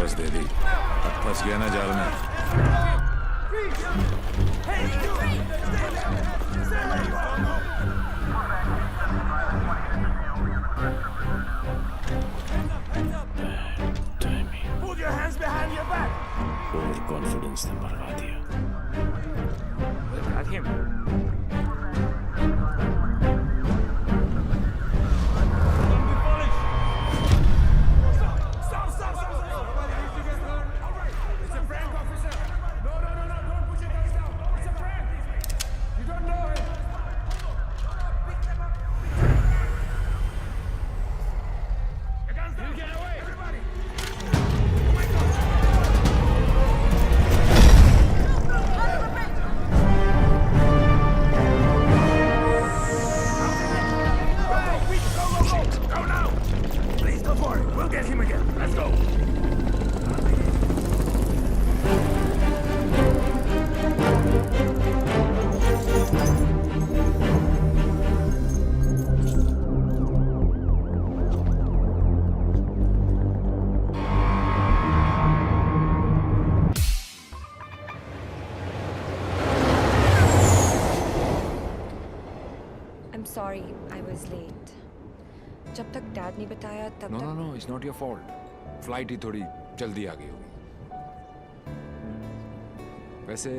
आवाज दे दी, अब फंस गया ना जाल में। ओवर कॉन्फिडेंस ने मरवा दिया। I'm sorry, I was late. जब तक डैड ने बताया तब नो तक no no, it's not your fault. Flight ही थोड़ी जल्दी आ गई होगी। वैसे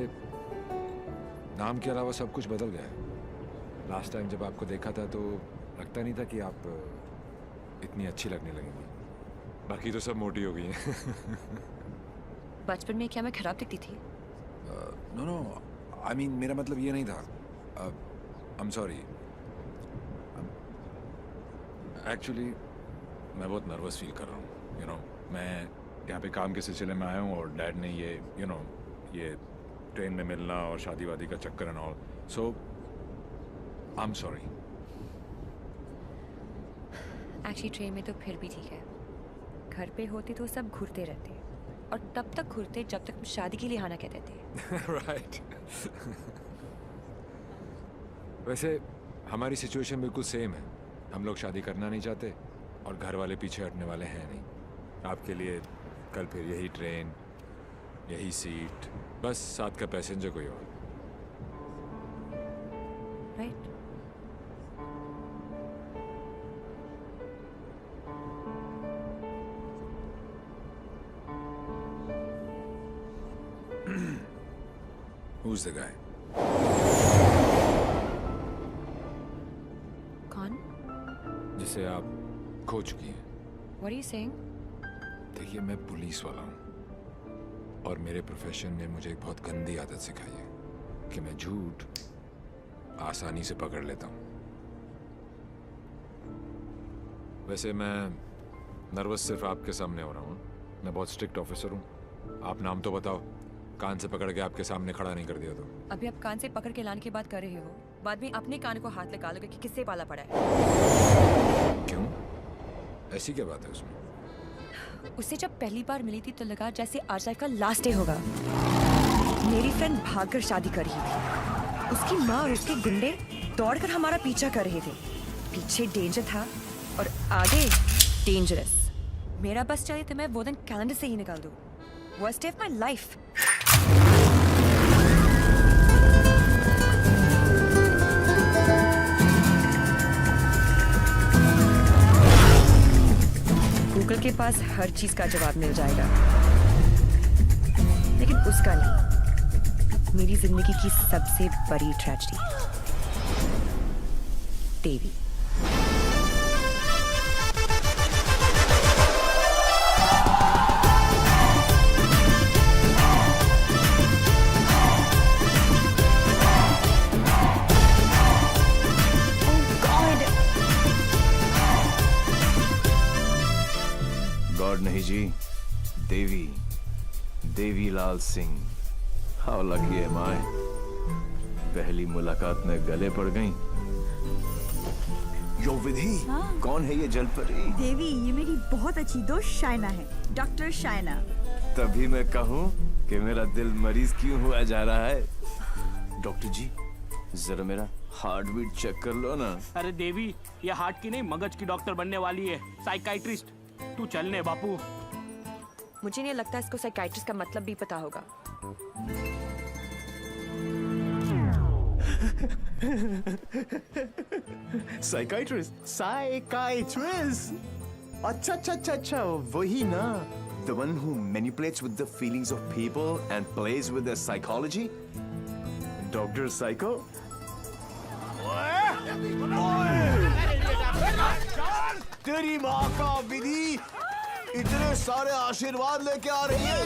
नाम के अलावा सब कुछ बदल गया है। लास्ट टाइम जब आपको देखा था तो लगता नहीं था कि आप इतनी अच्छी लगने लगेंगी। बाकी तो सब मोटी हो गई हैं। बचपन में क्या मैं खराब दिखती थी? नो नो, आई मीन मेरा मतलब ये नहीं था। I am sorry. एक्चुअली मैं बहुत नर्वस फील कर रहा हूँ। यू नो, मैं यहाँ पे काम के सिलसिले में आया हूँ और डैड ने ये ये ट्रेन में मिलना और शादी वादी का चक्कर and all, so I am sorry. Actually train में तो फिर भी ठीक है। घर पे होते तो सब घूरते रहते और तब तक घूरते जब तक शादी के लिए आना कहते थे। राइट। वैसे हमारी सिचुएशन बिल्कुल सेम है। हम लोग शादी करना नहीं चाहते और घर वाले पीछे हटने वाले हैं नहीं। आपके लिए कल फिर यही ट्रेन, यही सीट, बस साथ का पैसेंजर कोई और। राइट? Who's the guy? कौन? जिसे आप खो चुकी हैं। What are you saying? देखिए, मैं पुलिस वाला हूँ और मेरे प्रोफेशन ने मुझे एक बहुत गंदी आदत सिखाई है कि मैं झूठ आसानी से पकड़ लेता हूँ। वैसे मैं नर्वस सिर्फ आपके सामने हो रहा हूँ। मैं बहुत स्ट्रिक्ट ऑफिसर हूँ। आप नाम तो बताओ, कान से पकड़ के आपके सामने खड़ा नहीं कर दिया तो। अभी आप कान से पकड़ के लाने की बात कर रहे हो, बाद में अपने कान को हाथ लगा लोगे कि किससे पाला पड़ा है। क्यों? ऐसी क्या बात है उसमें? उससे जब पहली बार मिली थी तो लगा जैसे आज लाइफ का लास्ट डे होगा। मेरी फ्रेंड भागकर शादी कर रही थी। उसकी माँ और उसके गुंडे दौड़कर हमारा पीछा कर रहे थे। पीछे डेंजर था और आगे डेंजरस। मेरा बस चले तो मैं वो दिन कैलेंडर से ही निकाल दूं। Worst day of my life. Google के पास हर चीज का जवाब मिल जाएगा, लेकिन उसका नहीं। मेरी जिंदगी की सबसे बड़ी ट्रेजेडी, देवी। गॉड नहीं जी, Devi, Devilal Singh. How lucky am I. पहली मुलाकात में गले पड़ गई। यो विधि, कौन है ये जलपरी? देवी, ये मेरी बहुत अच्छी दोस्त शायना है, डॉक्टर शायना। तभी मैं कहूँ कि मेरा दिल मरीज क्यों हुआ जा रहा है। डॉक्टर जी, जरा मेरा हार्ट बीट चेक कर लो ना। अरे देवी, ये हार्ट की नहीं मगज की डॉक्टर बनने वाली है, साइकाइट्रिस्ट। तू चलने बापू। मुझे नहीं लगता इसको साइकाइट्रिस्ट का मतलब भी पता होगा। Psychiatrist. अच्छा, वही ना? The one who manipulates with the feelings of people and plays with their psychology? Dr. Psycho? तेरी माँ का विधि इतने सारे आशीर्वाद लेके आ रही है।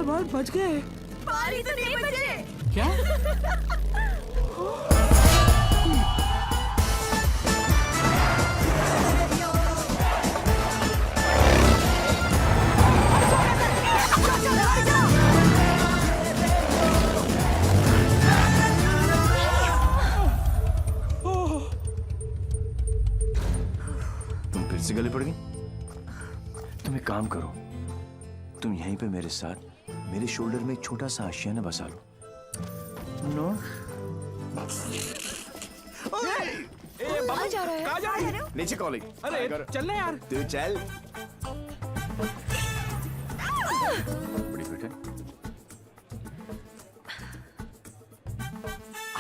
बाल बच गए। बाल ही तो नहीं बचे। क्या? तुम फिर से गले पड़ गई? तुम एक काम करो, तुम यहीं पे मेरे साथ मेरे शोल्डर में एक छोटा सा आशियाना बसा लो। नो? कहाँ जा रहा है? कहाँ जा रही है? नीचे कॉलिंग। अरे चलना यार। तू चल। बड़ी फिट है।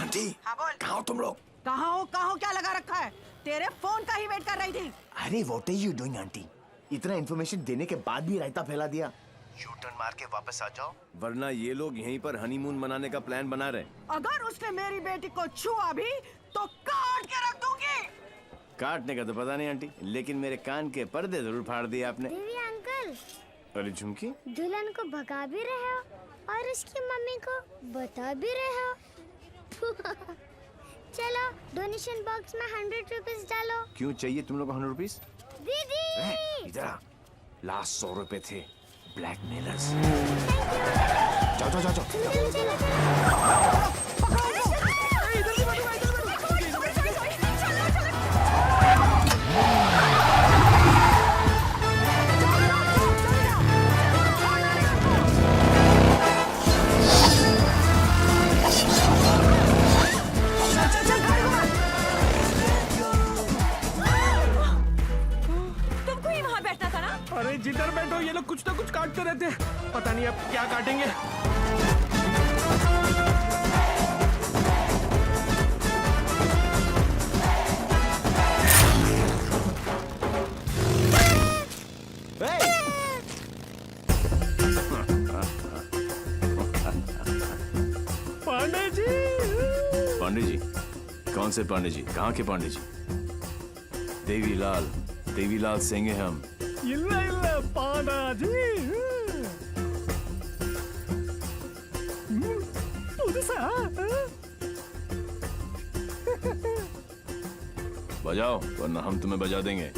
आंटी, कहाँ हो तुम लोग? कहाँ हो क्या लगा रखा है? तेरे फोन का ही वेट कर रही थी। अरे what are you doing aunty? इतना इन्फॉर्मेशन देने के बाद भी रायता फैला दिया। यू टर्न मार के वापस आ जाओ, वरना ये लोग यहीं पर हनीमून मनाने का प्लान बना रहे। अगर उसने मेरी बेटी को छुआ भी तो काट के रख दूंगी। काटने का तो पता नहीं आंटी, लेकिन मेरे कान के पर्दे जरूर फाड़ दिए आपने। देवी अंकल, अरे झुमकी, दुल्हन को भगा भी रहे हो और उसकी मम्मी को बता भी रहे हो। चलो डोनेशन बॉक्स में 100 रुपीस डालो। क्यों चाहिए तुम लोग को 100 रुपीस? दीदी इधर आ, लास्ट 100 रुपए थे ब्लैकमेलर्स। जाओ जाओ जाओ जाओ। चलो चलो चलो। तुमको ही वहाँ बैठना था ना? अरे जिधर बैठो ये लोग कुछ ना कुछ काटते रहते हैं, पता नहीं अब क्या काटेंगे। पांडे जी। पांडे जी? कौन से पांडे जी? कहाँ के पांडे जी? देवीलाल सिंह हैं हम। ಇಲ್ಲ ಇಲ್ಲ ಪಾಂಡಾಜಿ पुதுசா बजाओ, वरना हम तुम्हें बजा देंगे।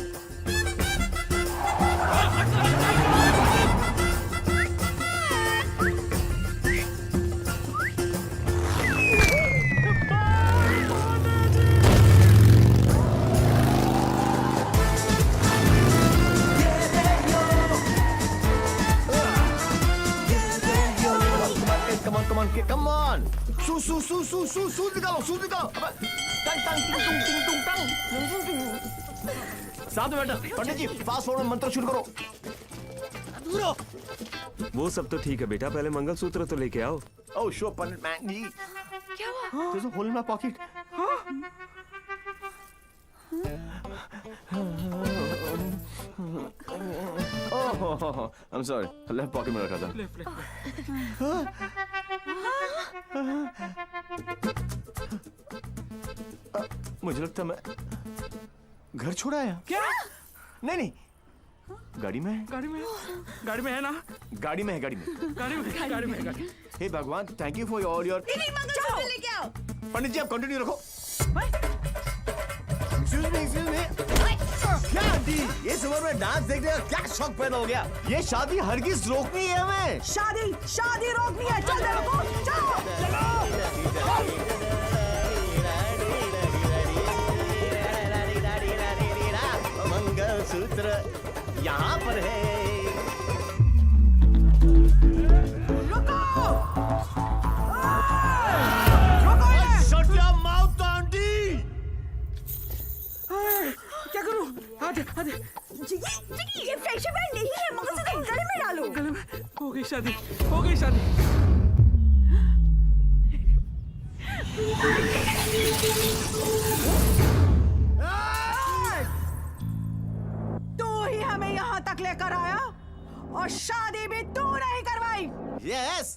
Come on! सूज निकालो। साथ में बैठा। पंडित जी, फास्ट फॉरवर्ड मंत्र शुरू करो। वो सब तो ठीक है बेटा, पहले मंगलसूत्र तो लेके आओ। Oh, sure, पंडित मैन जी। क्या हुआ? There's a hole in my pocket. Oh, I'm sorry. Left pocket में रखा था। मुझे लगता मैं घर छोड़ आया। क्या? नहीं गाड़ी में है? गाड़ी में है ना? गाड़ी में है, गाड़ी में। गाड़ी में। हे भगवान, thank you for all your. Mangalsutra लेके आओ। पंडित जी आप कंटिन्यू रखो। Excuse me. क्या आंटी, इस उम्र में डांस देखने का क्या शौक पैदा हो गया? ये शादी हरगिज रोकनी है हमें। शादी रोकनी है। चल देखो, चलो। मंगलसूत्र यहाँ पर है। रुको। Shut your mouth, aunty. क्या करूं? आधे ये फ्रेंडशिप बैंड नहीं है, मंगलसूत्र गले में डालो। गले में हो गई शादी। तू ही हमें यहाँ तक लेकर आया और शादी भी तू नहीं करवाई। Yes।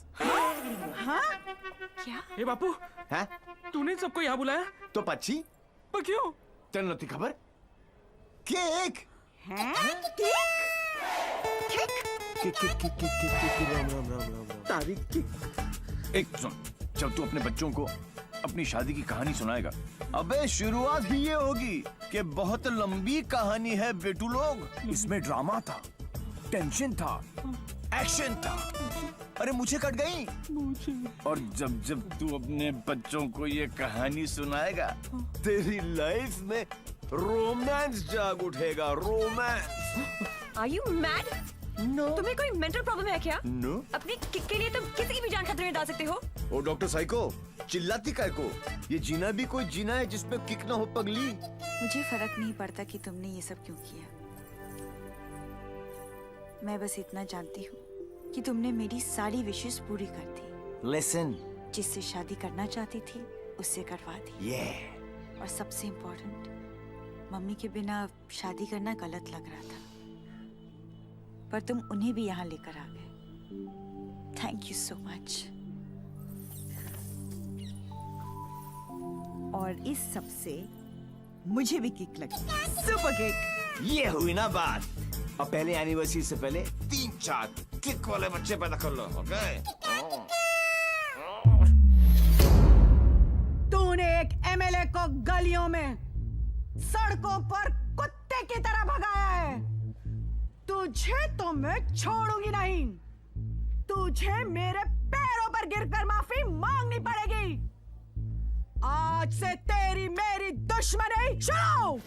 हाँ? ए बापू, हैं? तूने सबको यहाँ बुलाया? तो पक्षी पर क्यों? तेरे नती खबर? केक। हैं? तारीख की। एक सुन, जब तू अपने बच्चों को अपनी शादी की कहानी सुनाएगा, अबे शुरुआत ही ये होगी कि बहुत लंबी कहानी है बेटू लोग। इसमें ड्रामा था, टेंशन था, एक्शन था। अरे मुझे कट गई। और जब जब तू अपने बच्चों को ये कहानी सुनाएगा, तेरी लाइफ में रोमांस जाग उठेगा। Romance. Are you mad? No तुम्हें कोई मेंटल प्रॉब्लम है क्या? नो। अपनी किक के लिए तुम किसी की भी जान खतरे में डाल सकते हो। ओ डॉक्टर साइको, चिल्लाती काय को? ये जीना भी कोई जीना है जिसपे किक ना हो पगली। मुझे फर्क नहीं पड़ता कि तुमने ये सब क्यों किया। मैं बस इतना जानती हूँ कि तुमने मेरी सारी विशेष पूरी कर दी। लिसन। जिससे शादी करना चाहती थी उससे करवा दी। और सबसे इम्पोर्टेंट, मम्मी के बिना शादी करना गलत लग रहा था, पर तुम उन्हें भी यहाँ लेकर आ गए। Thank you so much. और इस सब से मुझे भी किक लगी। Super kick. ये हुई ना बात। अब पहले एनिवर्सरी से पहले 3-4 किक वाले बच्चे पैदा कर लो, ओके? तूने एक एमएलए को गलियों में, सड़कों पर कुत्ते की तरह भगाया है। तुझे तो मैं छोड़ूंगी नहीं। तुझे मेरे पैरों पर गिरकर माफी मांगनी पड़ेगी। आज से तेरी मेरी दुश्मनी शुरू।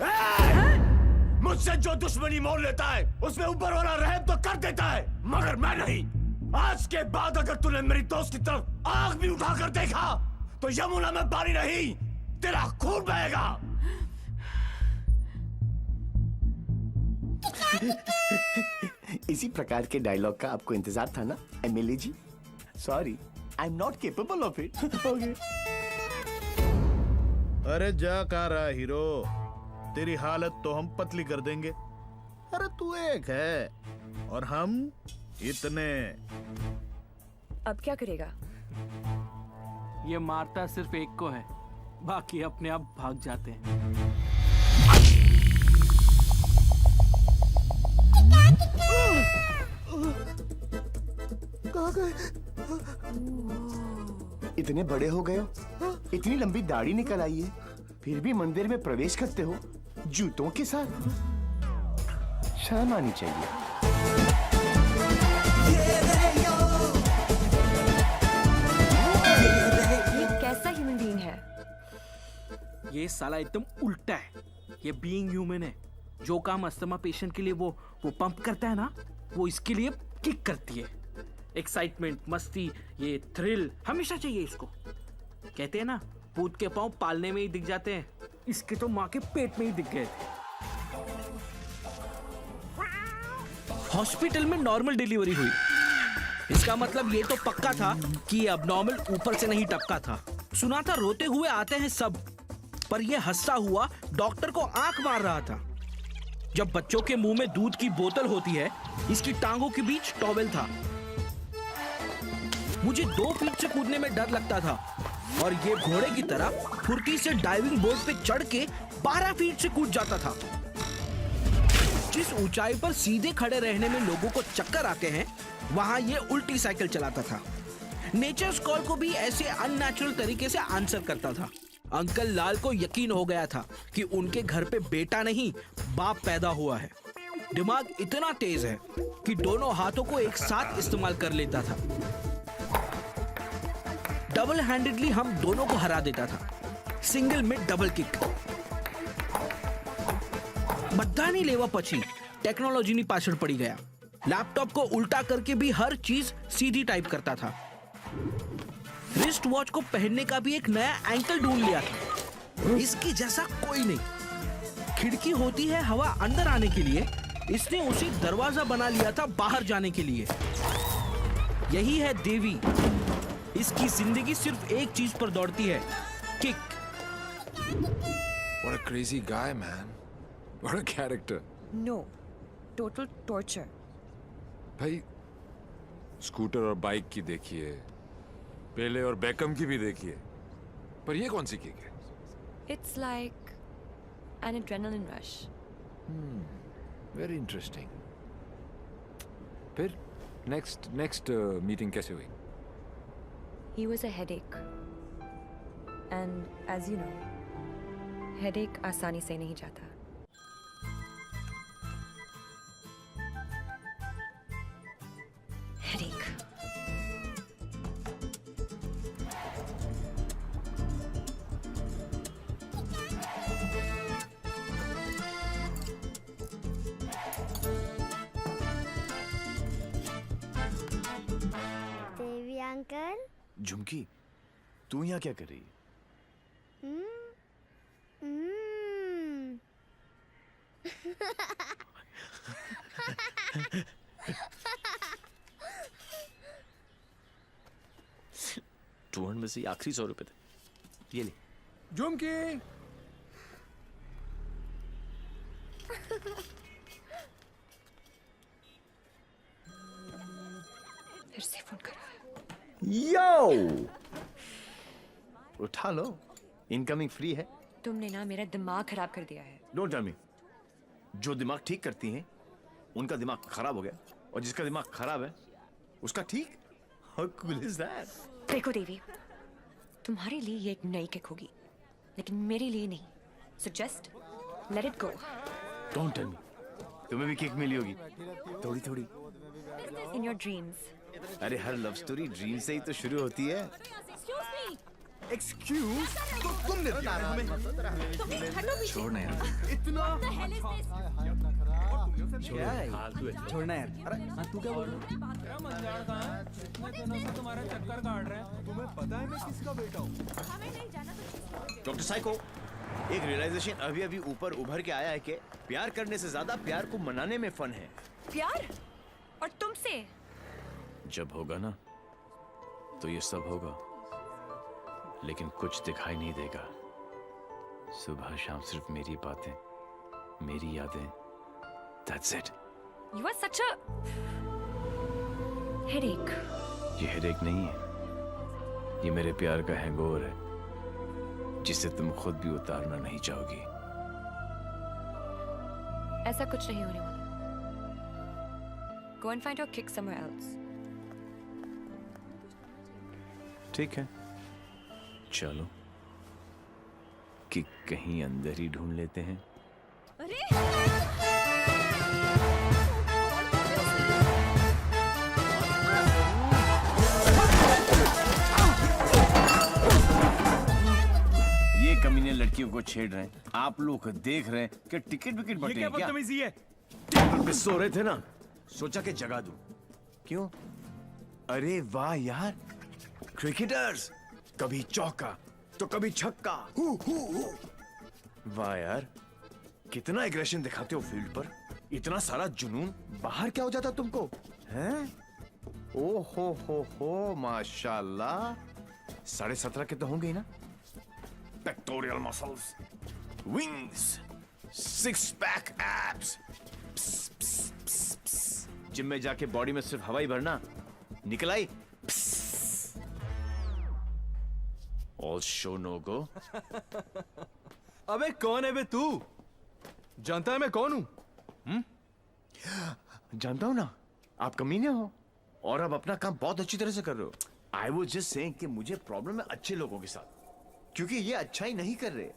मुझसे जो दुश्मनी मोल लेता है उसमें ऊपर वाला रहम तो कर देता है, मगर मैं नहीं। आज के बाद अगर तूने मेरी दोस्त की तरफ आग भी उठाकर देखा तो यमुना में पानी नहीं, तेरा खून बहेगा। इसी प्रकार के डायलॉग का आपको इंतजार था ना MLA ji? Sorry, I am not capable of it. Okay. अरे जा कहाँ रहा हीरो, तेरी हालत तो हम पतली कर देंगे। अरे तू एक है और हम इतने। अब क्या करेगा? ये मारता सिर्फ एक को है, बाकी अपने आप भाग जाते हैं। कहाँ गए? इतने बड़े हो गए हो, इतनी लंबी दाढ़ी निकल आई है, फिर भी मंदिर में प्रवेश करते हो जूतों के साथ। शर्म आनी चाहिए। ये कैसा ह्यूमन बीइंग है? ये साला एकदम उल्टा है। ये बीइंग ह्यूमन है। जो काम अस्थमा पेशेंट के लिए वो पंप करता है ना, वो इसके लिए किक करती है। एक्साइटमेंट, मस्ती, ये थ्रिल हमेशा चाहिए इसको। कहते हैं ना, भूत के पांव पालने में ही दिख जाते हैं। इसके तो माँ के पेट में ही दिख गए थे। हॉस्पिटल में नॉर्मल डिलीवरी हुई, इसका मतलब ये तो पक्का था कि अबनॉर्मल ऊपर से नहीं टपका था। सुना था रोते हुए आते हैं सब, पर ये हंसता हुआ डॉक्टर को आंख मार रहा था। जब बच्चों के मुंह में दूध की बोतल होती है, इसकी टांगों के बीच टॉवेल था। मुझे 2 फीट से कूदने में डर लगता था और ये घोड़े की तरह फुर्ती से डाइविंग बोर्ड पे चढ़ के 12 फीट से कूद जाता था। जिस ऊंचाई पर सीधे खड़े रहने में लोगों को चक्कर आते हैं, वहां ये उल्टी साइकिल चलाता था। नेचर्स कॉल को भी ऐसे अननेचुरल तरीके से आंसर करता था। अंकल लाल को यकीन हो गया था कि उनके घर पे बेटा नहीं, बाप पैदा हुआ है। दिमाग इतना तेज है कि दोनों हाथों को एक साथ इस्तेमाल कर लेता था। डबल हैंडेडली हम दोनों को हरा देता था, सिंगल में डबल किक। बधानी लेवा पछी टेक्नोलॉजी पाछड़ पड़ी गया। लैपटॉप को उल्टा करके भी हर चीज सीधी टाइप करता था। रिस्ट वॉच को पहनने का भी एक नया एंकल ढूंढ लिया था। इसकी जैसा कोई नहीं। खिड़की होती है हवा अंदर आने के लिए, इसने उसे दरवाजा बना लिया था बाहर जाने के लिए। यही है देवी। इसकी जिंदगी सिर्फ एक चीज पर दौड़ती है, kick. What a crazy guy, man. What a character. No, total torture. भाई स्कूटर और बाइक की देखिए, पेले और बेकम की भी देखिए, पर ये कौन सी किक है? It's like an adrenaline rush. Very interesting. फिर नेक्स्ट मीटिंग कैसे हुई? He was a headache. And as you know, headache आसानी से नहीं जाता। Headache. देवी अंकल। झुमकी, तू यहाँ क्या कर रही है? में से आखिरी 100 रुपए थे, ये ले। झुमकी, फिर से फोन करा। यो, उठा लो, इनकमिंग फ्री है। तुमने ना मेरा दिमाग खराब कर दिया है। Don't tell me. जो दिमाग ठीक करती हैं उनका दिमाग खराब हो गया, और जिसका दिमाग खराब है उसका ठीक। How cool is that? देखो देवी, तुम्हारे लिए ये एक नई किक होगी, लेकिन मेरे लिए नहीं। So just let it go. Don't tell me. तुम्हें भी किक मिली होगी, थोड़ी थोड़ी। In your dreams. अरे हर लव स्टोरी ड्रीम से ही तो शुरू होती है। एक्सक्यूज, तो तुमने दिया हमें। छोड़ना यार, छोड़ना यार। अरे तू क्या बोल रहा है? डॉक्टर साइको, एक रियलाइजेशन अभी अभी ऊपर उभर के आया है कि प्यार करने से ज्यादा प्यार को मनाने में फन है। प्यार? और तुमसे? जब होगा ना तो ये सब होगा, लेकिन कुछ दिखाई नहीं देगा। सुबह शाम सिर्फ मेरी बातें, मेरी यादें। That's it. You are such a headache. ये हेडेक नहीं है, ये मेरे प्यार का हैंगओवर है, जिसे तुम खुद भी उतारना नहीं चाहोगी। ऐसा कुछ नहीं होने वाला। Go and find your kick somewhere else. ठीक है, चलो कि कहीं अंदर ही ढूंढ लेते हैं। ये कमीने लड़कियों को छेड़ रहे हैं, आप लोग देख रहे हैं कि टिकट विकेट बटे हैं क्या? है? टेबल पे सो रहे थे ना, सोचा कि जगा दूं। क्यों? अरे वाह यार, क्रिकेटर्स, कभी चौका तो कभी छक्का। वाह यार, कितना एग्रेशन दिखाते हो फील्ड पर, इतना सारा जुनून। बाहर क्या हो जाता तुमको, हैं? ओ हो, माशाल्लाह। 17.5 के तो होंगे ही ना? Pectoral muscles, wings, 6 pack abs. Gym में जाके बॉडी में सिर्फ हवा ही भरना, निकल आई। ऑल शो नो गो। अबे कौन है बे तू? जानता है मैं कौन हूं? जानता हूं ना, आप कमीने हो और आप अपना काम बहुत अच्छी तरह से कर रहे हो। आई वॉज जस्ट सेइंग कि मुझे प्रॉब्लम है अच्छे लोगों के साथ, क्योंकि ये अच्छा ही नहीं कर रहे।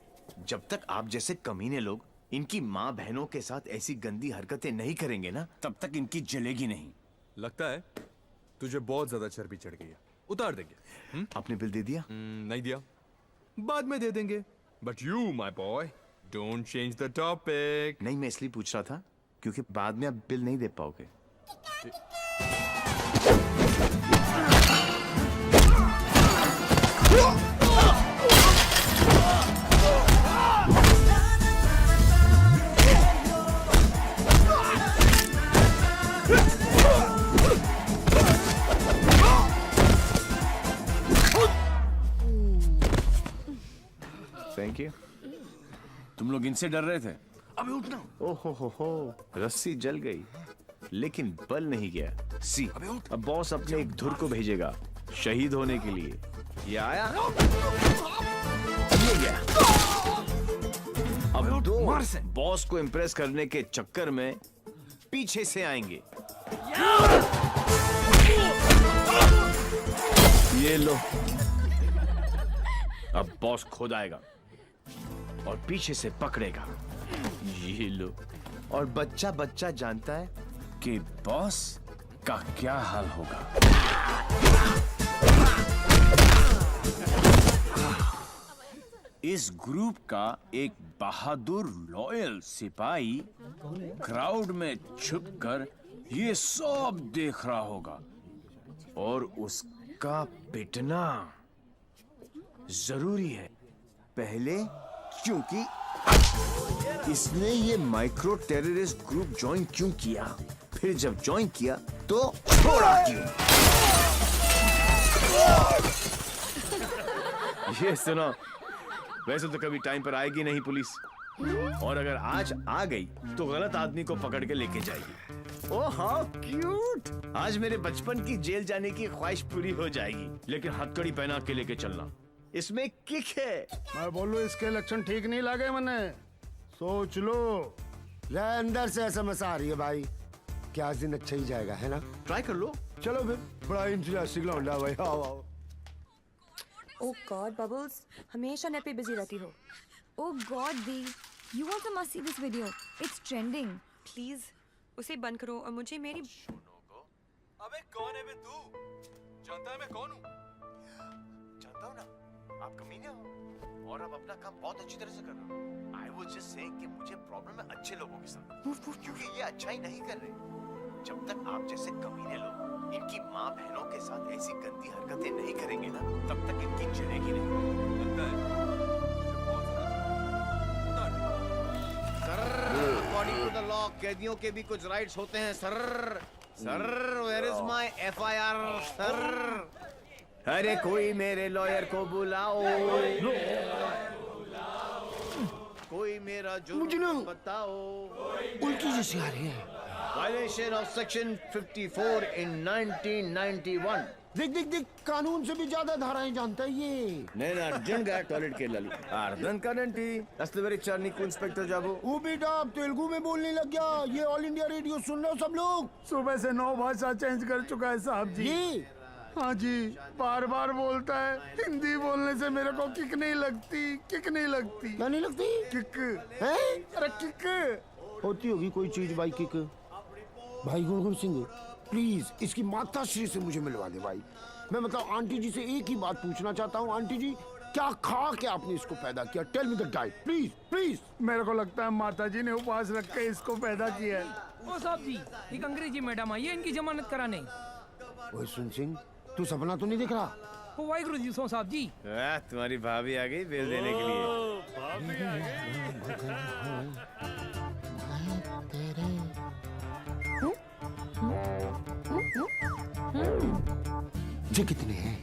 जब तक आप जैसे कमीने लोग इनकी माँ बहनों के साथ ऐसी गंदी हरकतें नहीं करेंगे ना, तब तक इनकी जलेगी नहीं। लगता है तुझे बहुत ज्यादा चर्बी चढ़ गई है, उतार देंगे। आपने बिल दे दिया? नहीं दिया, बाद में दे देंगे। But you my boy don't change the topic. नहीं, मैं इसलिए पूछ रहा था क्योंकि बाद में आप बिल नहीं दे पाओगे। Thank you. तुम लोग इनसे डर रहे थे? अबे उठना। ओहो हो, रस्सी जल गई लेकिन बल नहीं गया। सी, अब बॉस अपने एक धुर को भेजेगा शहीद होने के लिए। ये आया, ये गया। अब दो बॉस को इम्प्रेस करने के चक्कर में पीछे से आएंगे। ये लो, अब बॉस खुद आएगा और पीछे से पकड़ेगा। ये लो, और बच्चा बच्चा जानता है कि बॉस का क्या हाल होगा। इस ग्रुप का एक बहादुर लॉयल सिपाही क्राउड में छुपकर ये सब देख रहा होगा और उसका पिटना जरूरी है। पहले क्योंकि इसने ये माइक्रो टेररिस्ट ग्रुप ज्वाइन क्यों किया, फिर जब ज्वाइन किया तो छोड़ा क्यों। ये सुनो, वैसे तो कभी टाइम पर आएगी नहीं पुलिस, और अगर आज आ गई तो गलत आदमी को पकड़ के लेके जाएगी। ओह हाउ क्यूट, आज मेरे बचपन की जेल जाने की ख्वाहिश पूरी हो जाएगी। लेकिन हथकड़ी पहना के लेके चलना, इसमें किक है। मैं बोलूं इसके लक्षण ठीक नहीं लगे मने, सोच लो। अंदर से एसएमएस आ रही है भाई, क्या आज दिन अच्छा ही जाएगा, है ना? ट्राई कर लो। चलो फिर, बड़ा इंटरेस्टिंग लौंडा भाई। आओ आओ। ओह गॉड बबल्स, हमेशा नेट पे बिजी रहती हो। ओह गॉड दी, you also must see this video, it's trending. Please उसे बंद करो और मुझे मेरी। अबे कौन है बे तू? जानता है मैं कौन हूँ? जानता हूँ ना, आप कमीने हो और आप अपना काम बहुत अच्छी तरह से कर रहे हो। आई वाज जस्ट सेइंग कि मुझे प्रॉब्लम है अच्छे लोगों के साथ, क्योंकि ये अच्छा ही नहीं कर रहे। जब तक आप जैसे कमीने लोग इनकी माँ बहनों के साथ ऐसी गंदी हरकतें नहीं करेंगे ना, तब तक इनकी जलेगी नहीं। लगता है तुझे बहुत ज्यादा sir, according to the law कैदियों के भी कुछ राइट्स होते हैं sir. Sir, where is my FIR sir? अरे कोई मेरे लॉयर को बुलाओ, कोई मेरा जुर्म बताओ। उल्टी जैसी आ रही है। Violation of section 54 in 1991। देख देख देख, कानून से भी ज्यादा धाराएं जानता है ये। నేను అర్జున్గా టాయిలెట్ కి వెళ్ళాలి అర్థం కాదండి అసలు వెరీ చార్నికు ఇన్స్పెక్టర్ జాబు। वो बेटा अब तेलुगु में बोलने लग गया। ये ऑल इंडिया रेडियो सुन रहे हो सब लोग? सुबह से 9 भाषा चेंज कर चुका है साहब जी। ये हाँ जी, बार बार बोलता है। हिंदी बोलने से मेरे को किक नहीं लगती, किक नहीं लगती। क्या नहीं लगती? किक है? अरे किक होती होगी कोई चीज भाई किक। भाई गुणगुण सिंह, प्लीज इसकी माता श्री से मुझे मिलवा दे भाई। मैं मतलब आंटी जी से एक ही बात पूछना चाहता हूँ। आंटी जी, क्या खा के आपने इसको पैदा किया? Tell me the diet please please. मेरे को लगता है माता जी ने उपवास रख के इसको पैदा किया है। ओ साहब जी, एक अंग्रेजी मैडम आई है इनकी जमानत कराने। ओए सुन सिंह, तू सपना तो नहीं देख रहा? ओ वाहिगुरु जी सो साहब जी। तुम्हारी भाभी आ गई बिल देने के लिए। ये कितने हैं?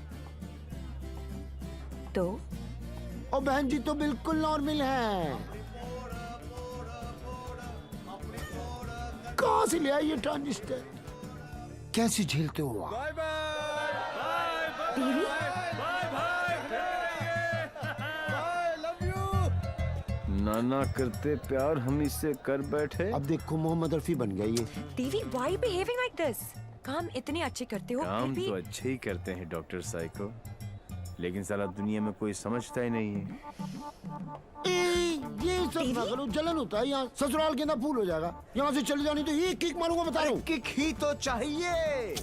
तो और बहन जी तो बिल्कुल नॉर्मल है। कहाँ से ले आई ये ट्रांजिस्टर? कैसे झेलते हो आप? नाना करते प्यार हम इससे कर बैठे। अब देखो मोहम्मद रफी बन गया ये। देवी व्हाई बिहेविंग लाइक दिस? काम इतने अच्छे करते हो काम फिर भी तो अच्छे ही करते हैं डॉक्टर साइको, लेकिन साला दुनिया में कोई समझता ही नहीं है। ये सब ना करो, जलन होता है यहाँ। ससुराल के अंदर फूल हो जाएगा। यहाँ से चली जानी तो ये किक मारूंगा, बता रहा हूँ। किक ही तो चाहिए।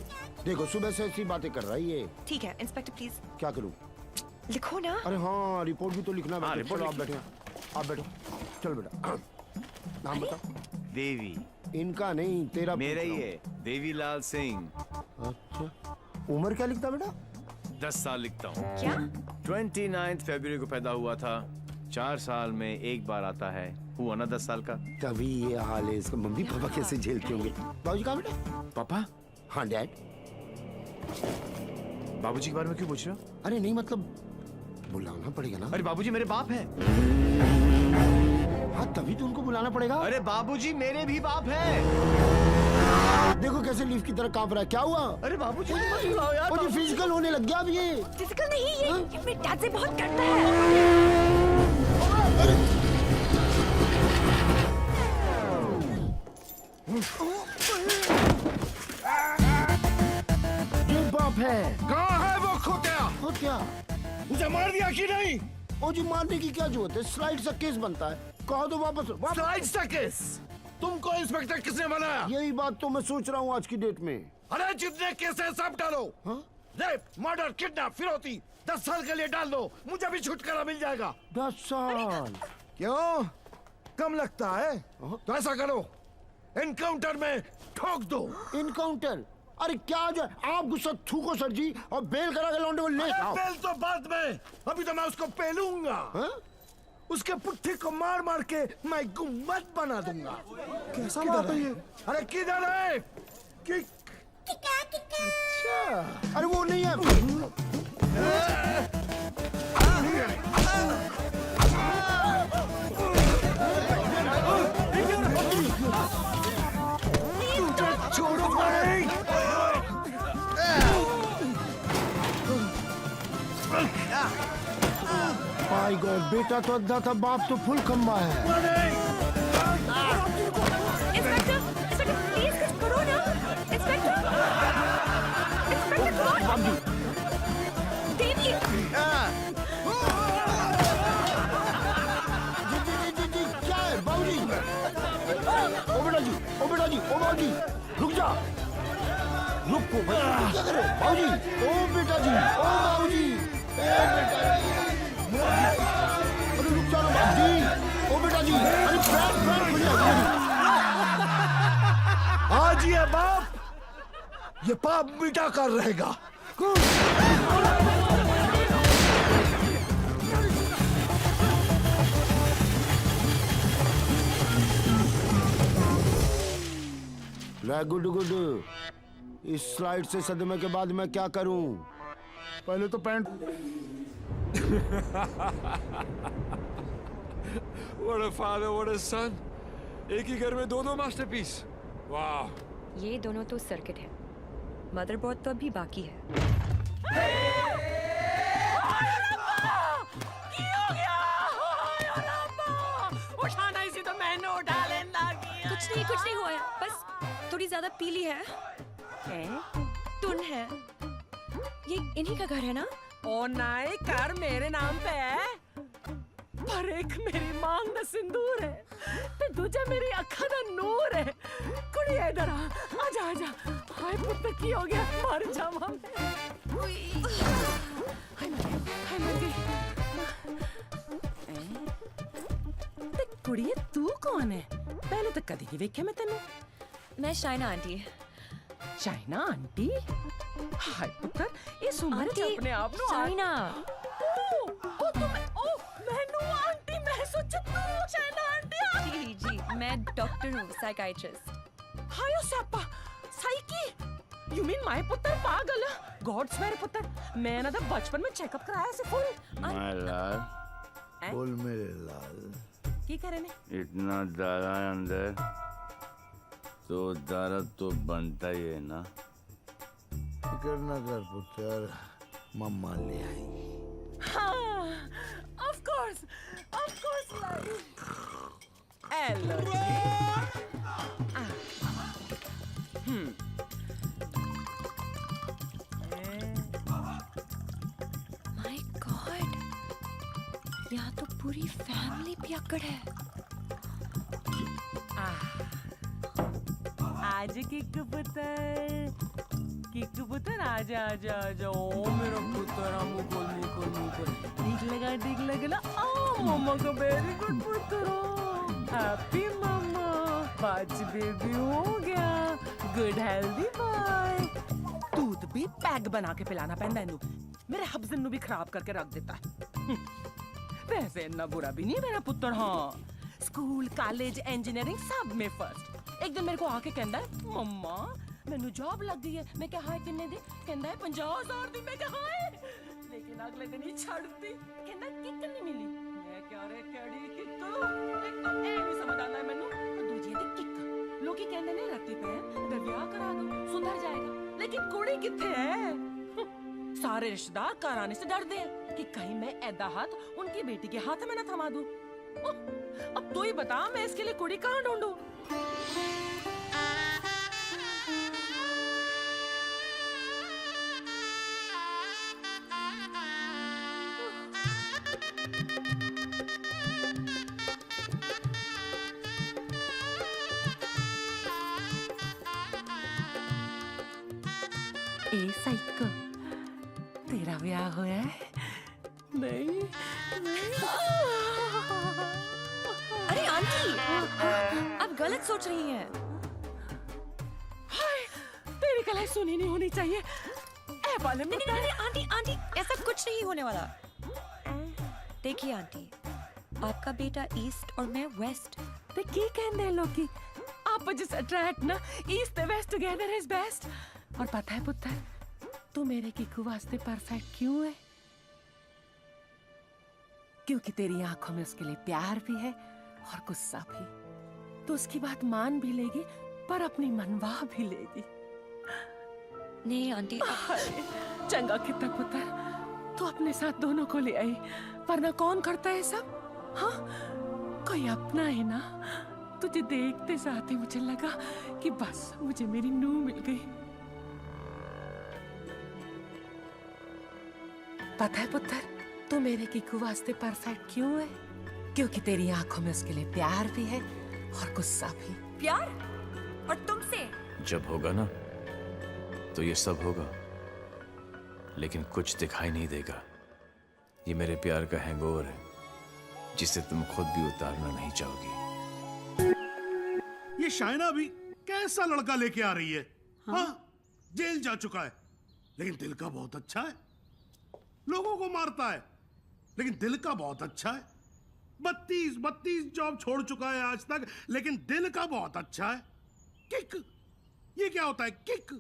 देखो सुबह से ऐसी बातें कर रहा है ये। ठीक है इंस्पेक्टर प्लीज क्या करूँ? लिखो ना। अरे हाँ रिपोर्ट भी तो लिखना है। रिपोर्ट चलो आप बैठे, आप बैठो। चल बेटा नाम बता। देवी। इनका नहीं तेरा मेरा ही है, देवीलाल सिंह। अच्छा उम्र क्या लिखता बेटा? 10 साल लिखता हूँ। क्या? 29 फरवरी को पैदा हुआ था। 4 साल में एक बार आता है। हुआ ना 10 साल का। तभी ये हाल है इसका। मम्मी पापा कैसे झेलते होंगे? बाबूजी कहाँ बेटा? पापा? हाँ डैड। बाबूजी के बारे में क्यों पूछ रहे हो? अरे नहीं मतलब बुलाना पड़ेगा ना। अरे बाबूजी मेरे बाप है। हाँ तभी तो उनको बुलाना पड़ेगा। अरे बाबूजी मेरे भी बाप है। देखो कैसे लीफ की तरह कांप रहा है। क्या हुआ? अरे बाबूजी मत बुलाओ यार। मुझे फिजिकल होने लग गया अब ये। फिजिकल नहीं ये मेरे डैड से बहुत करता है। ये बाप है। कहाँ है वो खोतिया? और क्या उसे मार दिया कि नहीं? ओ जी मारने की क्या जरूरत है? स्लाइड सा केस बनता है। कहो तो वापस स्लाइड सा केस? तुमको इंस्पेक्टर किसने बनाया? यही बात तो मैं सोच रहा हूँ आज की डेट में। अरे जितने केस है सब डालो। हाँ? रेप, मर्डर, किडनैप, फिरौती 10 साल के लिए डाल दो। मुझे भी छुटकारा मिल जाएगा। 10 साल? क्यों कम लगता है? तो ऐसा करो एनकाउंटर में ठोक दो। इनकाउंटर? अरे क्या जो आप गुस्सा थूको सर जी और बेल करा के लौंडे को ले आओ। बेल तो बाद में, अभी तो मैं उसको पेलूंगा। हाँ? उसके पुट्ठी को मार मार के मैं गुम्बद बना दूंगा। कैसा बात है ये? अरे किधर है? किक। अच्छा अरे वो नहीं है। छोड़ो भाई। माय गॉड बेटा तो अद्धा था, बाप तो फुल खंबा है। इंस्पेक्टर प्लीज कुछ करो ना। इंस्पेक्टर कौन? देवी जी क्या है बाबूजी? ओ बेटा जी रुक जा। रुको क्या करे बाबूजी? ओ बेटा जी, ओ बाबूजी, ए बेटा जी, अरे रुक जा बाबूजी। ओ बेटा जी, अरे प्राण खुल जाएगी। आज ये बाप ये पाप मिटा कर रहेगा। गुड इस स्लाइड से सदमे के बाद मैं क्या करूं? पहले तो pant. What a father, what a son. एक ही घर में दो मास्टरपीस। वाह। ये दोनों तो सर्किट है, मदरबोर्ड तो अभी बाकी है। उठाना इसी तो मैंने उठा लेना किया। कुछ नहीं हुआ है, बस थोड़ी ज्यादा पीली है। टुन है। ये इन्हीं का घर है ना? ओ नहीं, कर मेरे नाम पे है, पर एक मेरी मांग दा सिंदूर है ते दूजा मेरी अखा दा नूर है। कुड़ी इधर आजा। हाय पुत्र की हो गया मर जावा मैं। हाय मर गई। ते कुड़िए तू कौन है? पहले तो कदी नहीं वेख्या मैं तेनू। मैं शाइना आंटी। China aunty? हाय पुत्र इस उम्र च अपने आप नु शाइना। ओ मैनू आंटी मैं सोचा तू चाइना आंटी। जी मैं डॉक्टर हूँ, साइकाइट्रिस्ट। हायो Sapa psyche. You mean my पुत्र पागल? गॉड स्वेयर पुत्र मैं ना बचपन में चेकअप कराया से फुल। माय लाल, बोल मेरे लाल, की करे ने? इतना दारा अंदर तो दारा तो बनता ही है ना। फिकर न कर पुत्र, मम्मा ले आई। हाँ, of course, hello my God, यहाँ तो पूरी फैमिली पियक्कड़ है। आज किक पुत्र आजा आजा आजा। ओ मेरा पुत्र, मुकुल ठीक लगा ना। ओ मम्मा का वेरी गुड पुत्र, हैप्पी मम्मा, पांच बेबी हो गया, गुड हेल्दी बॉय। दूध भी पैक बना के पिलाना पैंदा इनू, मेरे हब्जन नु भी खराब करके रख देता है। वैसे इतना बुरा भी नहीं मेरा पुत्र। हाँ, स्कूल कॉलेज इंजीनियरिंग सब में फर्स्ट। एक दिन मेरे को आके कहता है, मम्मा मैनू जॉब लग गई है। मैं क्या हाय किन्ने दी? कहता है 50,000 दी। मैं क्या हाय, लेकिन अगले दिन ही छड़ती। कहता किक नहीं मिली। मैं क्या रे केड़ी किक, एक तो ए नहीं समझ आता है मैनू, दूजी दी किक। लोग ही कहते ने रत्ती पैन ते ब्याह करा दो, सुधर जाएगा। लेकिन कुड़ी किथे है? सारे रिश्तेदार घर आने से डरते हैं कि कहीं मैं ऐदा हाथ उनकी बेटी के हाथ में न थमा दूं। अब तू ही बता, मैं इसके लिए कुड़ी कहाँ ढूंढूं? ए साइको, तेरा ब्याह हुआ है? नहीं। अरे आंटी, आप गलत सोच रही हैं। हाय, तेरी कलाई सुनी नहीं होनी चाहिए। ए बाले में नहीं, आंटी ऐसा कुछ नहीं होने वाला। देखिए आंटी, आपका बेटा ईस्ट और मैं वेस्ट। ते की कहंदे हैं लोग की आपस अट्रैक्ट ना, east west together is best. और पता है पुत्र, तू मेरे किकू वास्ते परफेक्ट क्यों है? क्योंकि तेरी आंखों में उसके लिए प्यार भी है और गुस्सा भी। तो उसकी बात मान भी लेगी, पर अपनी मनवा भी लेगी। नहीं आंटी, चंगा कितना पुत्र, तू अपने साथ दोनों को ले आई, वरना कौन करता है सब? हाँ, कोई अपना है ना। तुझे देखते साथ ही मुझे लगा कि बस मुझे मेरी नूह मिल गई। पता है पुत्र, तू मेरे किकू वास्ते परफेक्ट क्यों है? क्योंकि तेरी आंखों में उसके लिए प्यार भी है और गुस्सा भी। प्यार? और तुमसे? जब होगा ना तो ये सब होगा, लेकिन कुछ दिखाई नहीं देगा। ये मेरे प्यार का हैंगओवर है, जिसे तुम खुद भी उतारना नहीं चाहोगी। ये शाइना भी कैसा लड़का लेके आ रही है? हाँ, जेल जा चुका है, लेकिन दिल का बहुत अच्छा है। लोगों को मारता है, लेकिन दिल का बहुत अच्छा है। 32 जॉब छोड़ चुका है आज तक, लेकिन दिल का बहुत अच्छा है। किक, ये क्या होता है किक?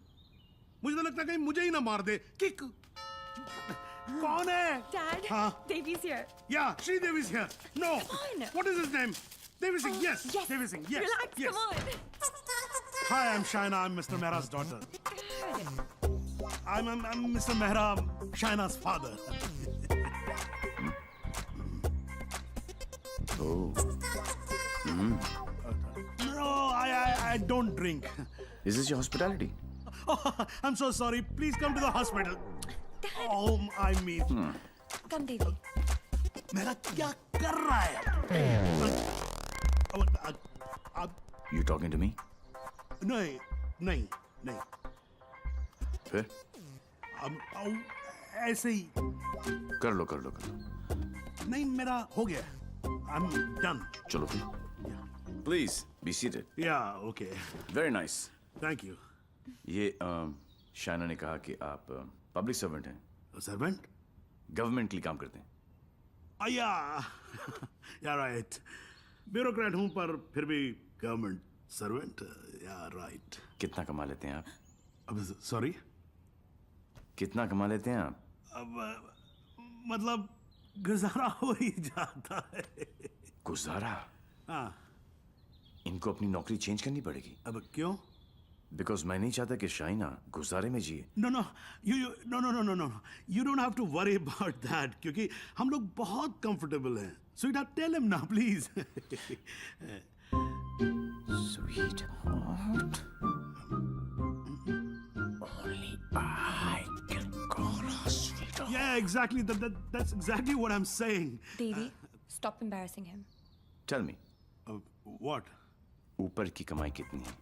मुझे तो लगता है कहीं मुझे ही ना मार दे। किक कौन है? Dad, हाँ, Devi's here. yeah, Sridevi is here. No, Come on. what is his name? Devi Singh. Yes, yes. Devi Singh. Yes, Relax, yes. come on. Hi, I'm Shaina. I'm Mr. Mehra's daughter. I'm Mr. Mehra, Shaina's father. Oh. No, I don't drink. Is this your hospitality? Oh, I'm so sorry. Please come to the hospital. Dad. Oh, I mean. Come, Devi. मेरा क्या कर रहा है? You talking to me? नहीं. फिर? ऐसे ही. कर लो. नहीं, मेरा हो गया. I'm done. चलो फिर. Please be seated. Yeah, okay. Very nice. Thank you. ये शाइना ने कहा कि आप पब्लिक सर्वेंट हैं. Servant? गवर्नमेंट के लिए काम करते हैं. Yeah, right. ब्यूरोक्रेट हूँ, पर फिर भी गवर्नमेंट सर्वेंट. Yeah, right. कितना कमा लेते हैं आप? अब सॉरी? कितना कमा लेते हैं आप? अब मतलब गुजारा हो ही जाता है. गुजारा? हाँ. इनको अपनी नौकरी चेंज करनी पड़ेगी. अब क्यों? बिकॉज मैं नहीं चाहता कि शाइना गुजारे में जिए. No. You don't have to worry about that, क्योंकि हम लोग बहुत कंफर्टेबल हैं. Sweetheart, tell him now, please. Sweetheart. Only I can call her sweetheart. Yeah, exactly. That's exactly what I'm saying. Devi, stop embarrassing him. Tell me, What? ऊपर की कमाई कितनी है?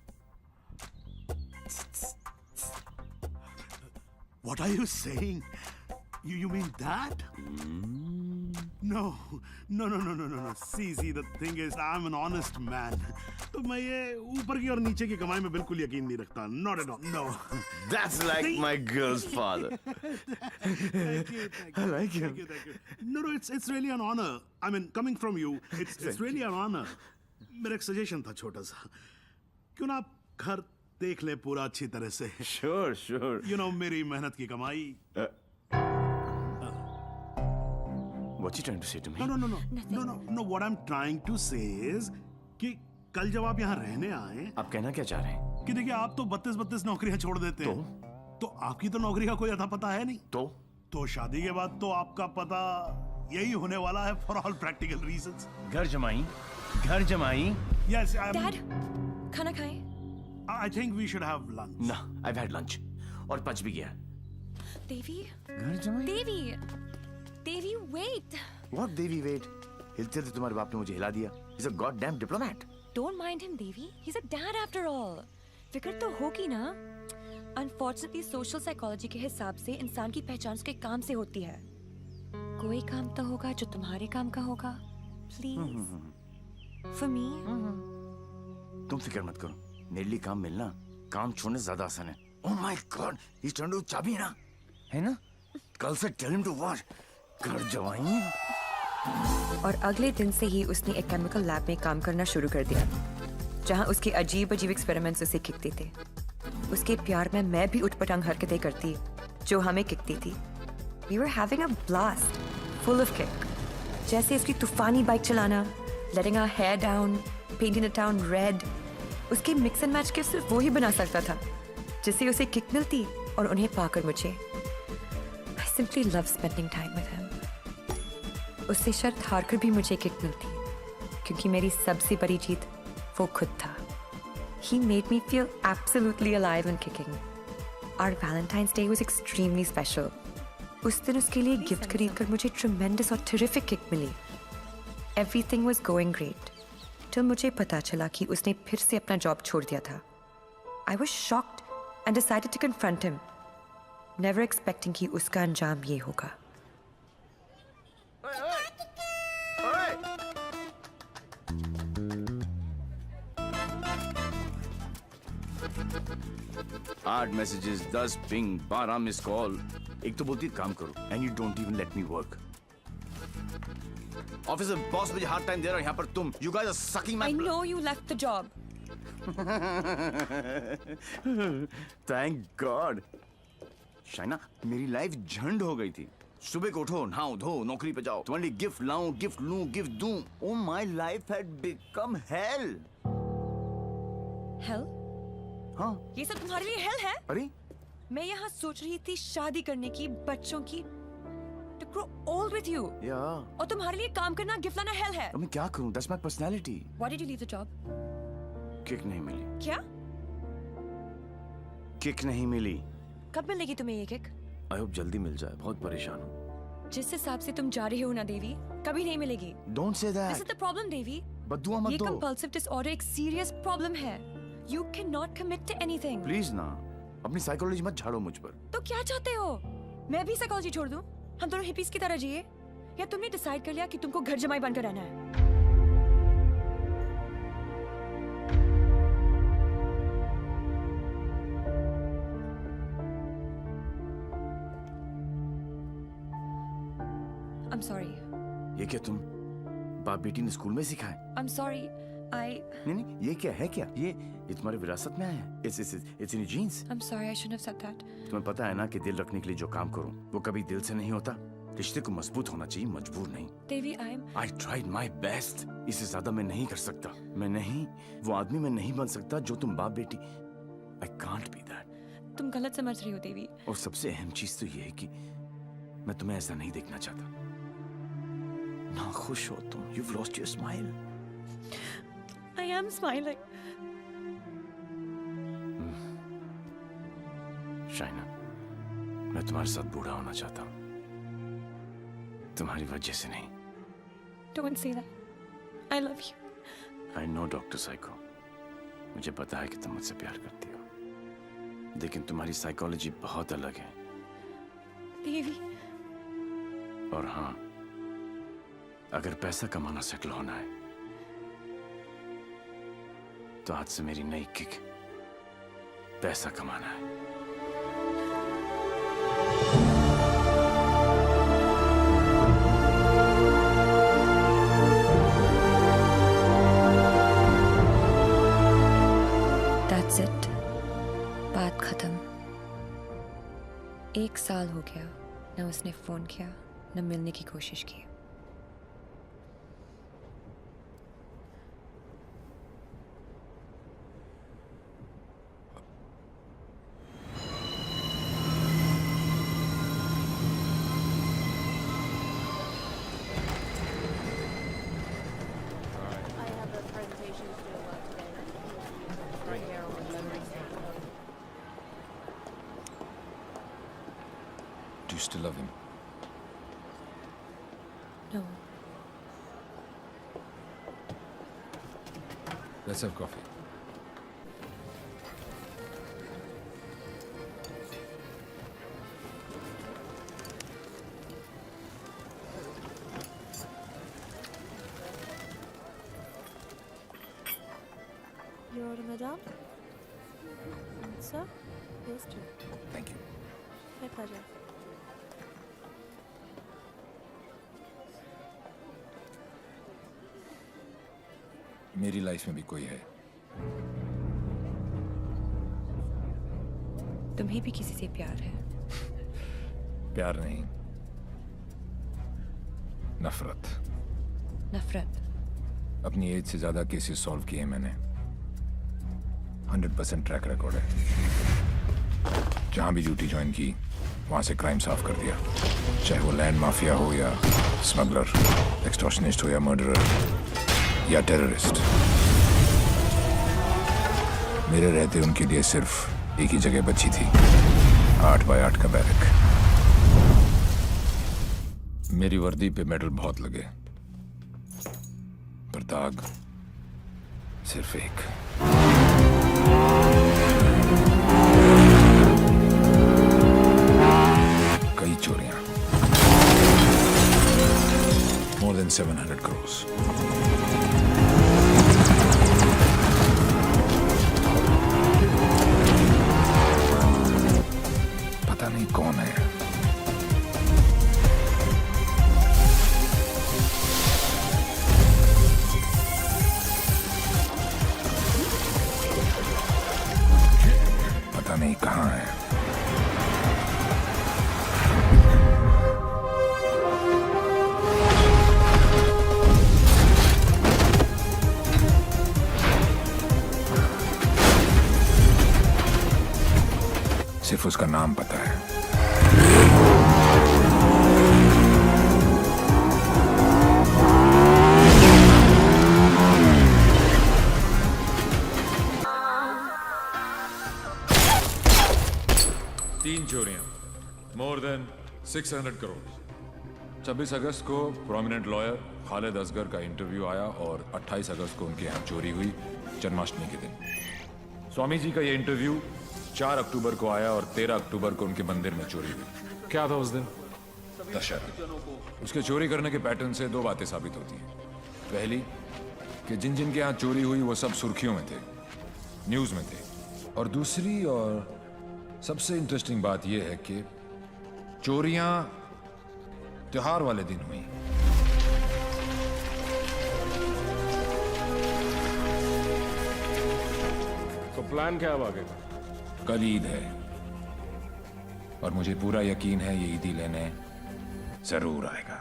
What are you saying? You mean that? No. See, the thing is, I'm an honest man. तो मैं ये ऊपर की और नीचे की कमाई में बिल्कुल यकीन नहीं रखता. Not at all. No. That's like my girl's father. Thank you. I like him. Thank you. No, it's really an honor. I mean, coming from you, it's really an honor. मेरा एक सजेशन था छोटा सा. क्यों ना आप घर देख ले पूरा अच्छी तरह से. Sure. You know, मेरी मेहनत की कमाई. What you trying to say to me? No. What I'm trying to say is कि कल जब आप यहाँ रहने आए, आप कहना क्या चाह रहे हैं? कि देखिए आप तो 32 नौकरियां छोड़ देते हैं. तो आपकी तो नौकरी का कोई अता पता है नहीं. तो शादी के बाद तो आपका पता यही होने वाला है for all practical reasons. घर जमाई. Yes, Dad, खाना खाएं? I think we should have lunch. No, I've had lunch. और पच भी गया. Devi, घर जमाई. Devi, wait. What Devi, wait? हिलते थे तुम्हारे बाप ने मुझे हिला दिया. He's a goddamn diplomat. Don't mind him, Devi. He's a dad after all. फिक्र तो होगी ना. Unfortunately, social psychology के हिसाब से इंसान की पहचान उसके काम से होती है. कोई काम तो होगा जो तुम्हारे काम का होगा. Please. For me. तुम फिक्र मत करो. मेरे लिए काम मिलना काम छोड़ने ज्यादा आसान है. Oh my God, he's trying to चाबी ना, है ना? कल से tell him to watch. घर जवाई. और अगले दिन से ही उसने एक केमिकल लैब में काम करना शुरू कर दिया, जहां उसके अजीब एक्सपेरिमेंट्स उसे खिकते थे. उसके प्यार में मैं भी उठपटांग हरकतें करती जो हमें खिकती थी. We were having a blast, full of kick. जैसे उसकी तूफानी बाइक चलाना, letting our hair down, painting the town red. उसके मिक्स एंड मैच के सिर्फ वो ही बना सकता था जिससे उसे किक मिलती और उन्हें पाकर मुझे. I simply love spending time with him. उससे शर्त हारकर भी मुझे किक मिलती क्योंकि मेरी सबसे बड़ी जीत वो खुद था. He made me feel absolutely alive and kicking. Our Valentine's Day was extremely special. उस दिन उसके लिए गिफ्ट खरीदकर मुझे tremendous और terrific किक मिली. Everything was going great. till मुझे पता चला कि उसने फिर से अपना जॉब छोड़ दिया था. I was shocked and decided to confront him, never expecting कि उसका अंजाम ये होगा. आठ मैसेजेस, 10 पिंग, 12 मिस कॉल. एक तो बोलती काम करो and you don't even let me work. Office में बॉस मुझे हार्ड टाइम दे रहा है, यहाँ पर तुम you guys are sucking my. I know you left the job. Thank God. Shaina, मेरी लाइफ झंड हो गई थी. सुबह को उठो, नहाओ धो, नौकरी पे जाओ, तुम्हारे लिए गिफ्ट लाऊं, गिफ्ट लूं, गिफ्ट दूं. Oh my life had become hello. Hell? हाँ. ये सब तुम्हारे लिए hell है? अरे मैं यहाँ सोच रही थी शादी करने की, बच्चों की, to grow old with you. Yeah. और तुम्हारे लिए काम करना, गिफ्ट लाना hell है. अब मैं क्या करूं? That's my personality. Why did you leave the job? Kick नहीं मिली. क्या? किक नहीं मिली. कब मिलेगी तुम्हें ये किक? I hope जल्दी मिल जाए. बहुत परेशान हूँ. जिस हिसाब से तुम जा रही हो ना देवी, कभी नहीं मिलेगी. Don't say that. This is the problem, देवी. बद्दुआ मत ये दो. compulsive disorder एक serious problem है. You cannot commit to anything. Please ना. अपनी साइकोलॉजी मत झाड़ो मुझ पर. तो क्या चाहते हो? मैं भी साइकोलॉजी छोड़ दूं? हम दोनों हिपीज की तरह जिए? या तुमने डिसाइड कर लिया कि तुमको घर जमाई बनकर रहना है? I'm sorry. ये क्या तुम बाप बेटी ने स्कूल में सिखाए? I'm sorry. नहीं, ये क्या है क्या? ये तुम्हारी विरासत में आया है. It's in your genes. I'm sorry. I shouldn't have said that. तुम्हें पता है ना कि दिल रखने के लिए जो काम करूं वो कभी दिल से नहीं होता. रिश्ते को मजबूत होना चाहिए, मजबूर नहीं. देवी, I tried my best. इससे ज्यादा मैं नहीं कर सकता. मैं नहीं, वो आदमी मैं नहीं बन सकता जो तुम बाप बेटी. I can't be that. तुम गलत समझ रही हो देवी. और सबसे अहम चीज तो ये है कि मैं तुम्हें ऐसा नहीं देखना चाहता. ना खुश हो तुम. You've lost your smile. I am smiling. Shaina, मैं तुम्हारे साथ बूढ़ा होना चाहता हूँ, तुम्हारी वजह से नहीं। Don't say that. I love you. I know doctor psycho, मुझे पता है कि तुम मुझसे प्यार करती हो, लेकिन तुम्हारी साइकोलॉजी बहुत अलग है। Baby. और हाँ, अगर पैसा कमाना सेटल होना है तो आज से मेरी नई किक पैसा कमाना है। That's it. बात खत्म। 1 साल हो गया, न उसने फोन किया न मिलने की कोशिश की। Do you still love him? No. Let's have coffee. Your order, madam? Sir? Yes, sir. Thank you. My pleasure. मेरी लाइफ में भी कोई है। तुम्हें भी किसी से प्यार है? प्यार नहीं, नफरत। नफरत? अपनी एज से ज्यादा केसेस सॉल्व किए मैंने। 100% ट्रैक रिकॉर्ड है। जहां भी ड्यूटी ज्वाइन की वहां से क्राइम साफ कर दिया, चाहे वो लैंड माफिया हो या स्मगलर, एक्सटॉर्शनिस्ट हो या मर्डरर या टेररिस्ट। मेरे रहते उनके लिए सिर्फ एक ही जगह बची थी, 8 बाय 8 का बैरक। मेरी वर्दी पे मेडल बहुत लगे, पर दाग सिर्फ एक। कई चोरियां, more than 700 crores। पता नहीं कौन है। पता नहीं कहाँ है। सिर्फ उसका नाम पता है। तीन चोरियां, मोर देन 600 करोड़। 26 अगस्त को प्रोमिनेंट लॉयर खालिद असगर का इंटरव्यू आया और 28 अगस्त को उनके यहाँ चोरी हुई, जन्माष्टमी के दिन। स्वामी जी का ये इंटरव्यू 4 अक्टूबर को आया और 13 अक्टूबर को उनके मंदिर में चोरी हुई। क्या था उस दिन? दशहरा। उसके चोरी करने के पैटर्न से 2 बातें साबित होती हैं। पहली कि जिन जिन के यहाँ चोरी हुई वो सब सुर्खियों में थे, न्यूज में थे। और दूसरी और सबसे इंटरेस्टिंग बात यह है कि चोरियां त्योहार वाले दिन हुई। तो प्लान क्या है आगे का? कल ईद है और मुझे पूरा यकीन है ये ईदी लेने जरूर आएगा।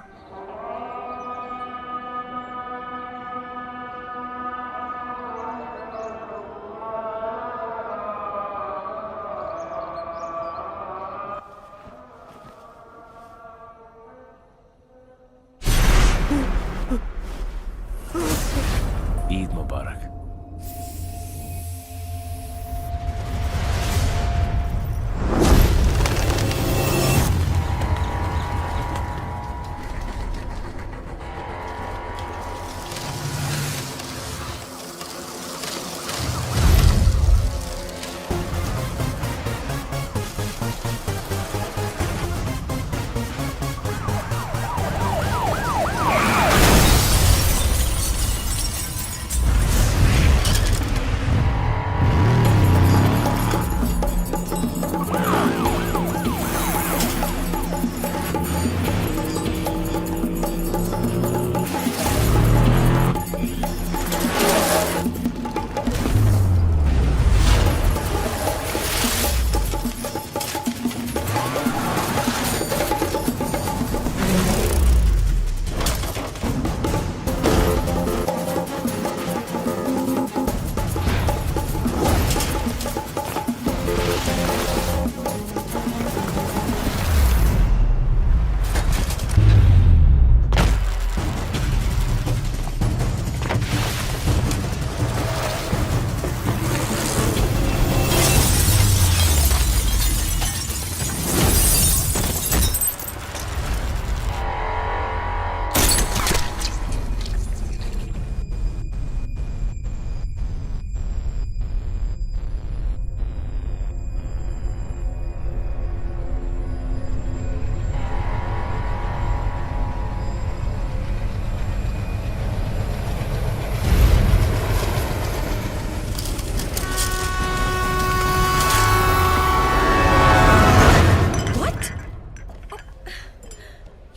ईद मुबारक।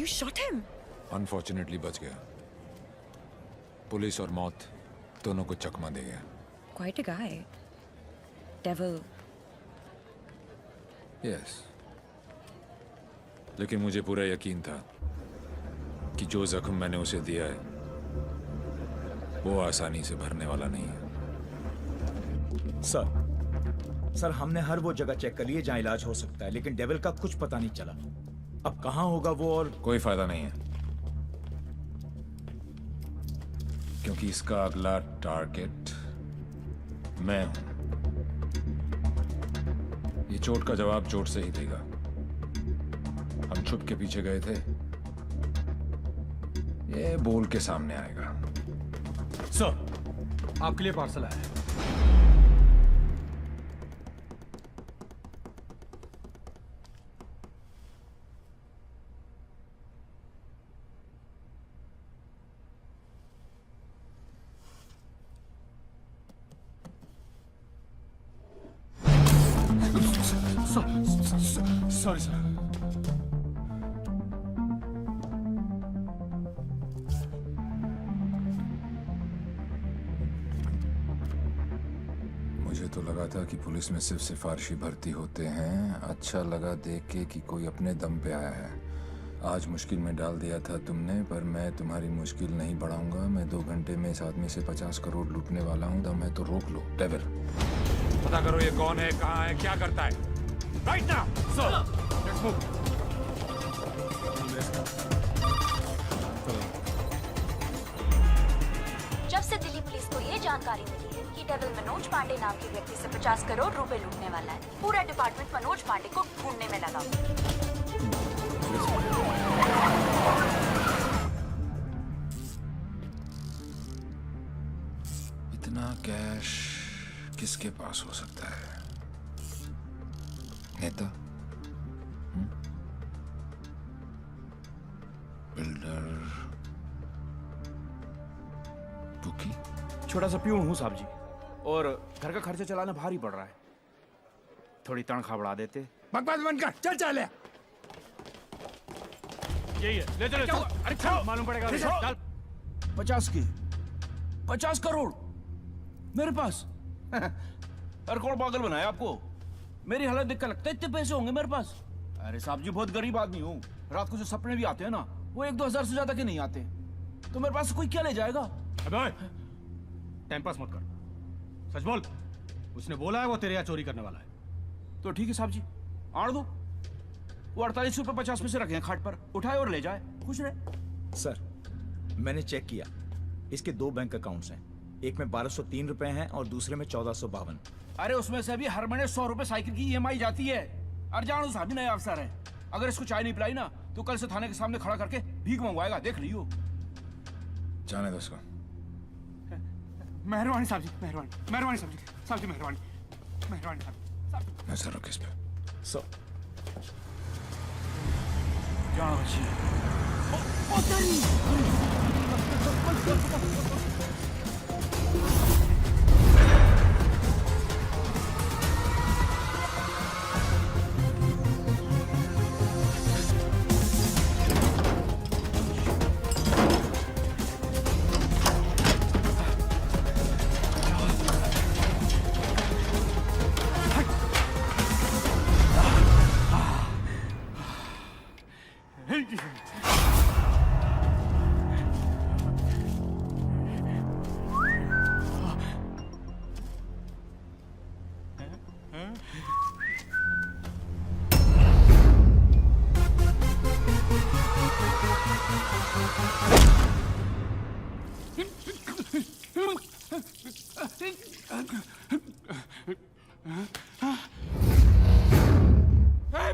You shot him. अनफॉर्चुनेटली बच गया। पुलिस और मौत दोनों को चकमा दे गया। Quite a guy. Devil. Yes, लेकिन मुझे पूरा यकीन था कि जो जख्म मैंने उसे दिया है वो आसानी से भरने वाला नहीं है। सर हमने हर वो जगह चेक कर ली है जहाँ इलाज हो सकता है, लेकिन डेविल का कुछ पता नहीं चला। अब कहाँ होगा वो, और कोई फायदा नहीं है, क्योंकि इसका अगला टारगेट मैं हूं। ये चोट का जवाब चोट से ही देगा। हम छुप के पीछे गए थे, ये बोल के सामने आएगा। सर आपके लिए पार्सल आया है। Sorry sir. मुझे तो लगा था कि पुलिस में सिर्फ सिफारिशी भर्ती होते हैं। अच्छा लगा देख के कि कोई अपने दम पे आया है। आज मुश्किल में डाल दिया था तुमने, पर मैं तुम्हारी मुश्किल नहीं बढ़ाऊंगा। मैं 2 घंटे में इस आदमी से 50 करोड़ लूटने वाला हूँ। दम है तो रोक लो। डेविल, पता करो ये कौन है, कहाँ है, क्या करता है। Right now sir, let's move. जब से दिल्ली पुलिस को ये जानकारी मिली है कि डेविल मनोज पांडे नाम के व्यक्ति से 50 करोड़ रुपए लूटने वाला है, पूरा डिपार्टमेंट मनोज पांडे को ढूंढने में लगा। इतना कैश किसके पास हो सकता है? नेता, बिल्डर, बुकी? छोटा सा प्यून हूँ साहब जी, और घर का खर्चा चलाना भारी पड़ रहा है। थोड़ी तनख्वाह बढ़ा देते। बकवास बंद कर, चल चल। यही है, ले चलो। अरे चलो, मालूम पड़ेगा। चल। 50 करोड़ मेरे पास। अरे कौन पागल बनाया आपको? मेरी हालत देख कर लगता है इतने पैसे होंगे मेरे पास। अरे साहब जी, बहुत गरीब आदमी हूँ। रात को जो सपने भी आते हैं ना, वो 1-2 हजार से ज्यादा के नहीं आते। तो मेरे पास कोई क्या ले जाएगा? अबे टाइम पास मत कर, सच बोल। उसने बोला है वो तेरे यहाँ चोरी करने वाला है। तो ठीक है साहब जी, आड़ दो। वो 48 रुपए 50 पैसे रखे हैं खाट पर, उठाए और ले जाए, खुश रहे। सर मैंने चेक किया, इसके 2 बैंक अकाउंट्स हैं। एक में 1203 रुपए हैं और दूसरे में 1452। अरे उसमें से भी हर महीने 100 रुपए साइकिल की EMI जाती है। अरजान साहब नया अफसर है, अगर इसको चाय नहीं पिलाई ना तो कल से थाने के सामने खड़ा करके भीख मंगवाएगा, देख लियो। जाने दो उसको। मेहरबानी साहब जी, मेहरबानी, मेहरबानी साहब जी, साहब जी मेहरबानी, मेहरबानी साहब। नजर रखो इस पे। सो जाओ जी।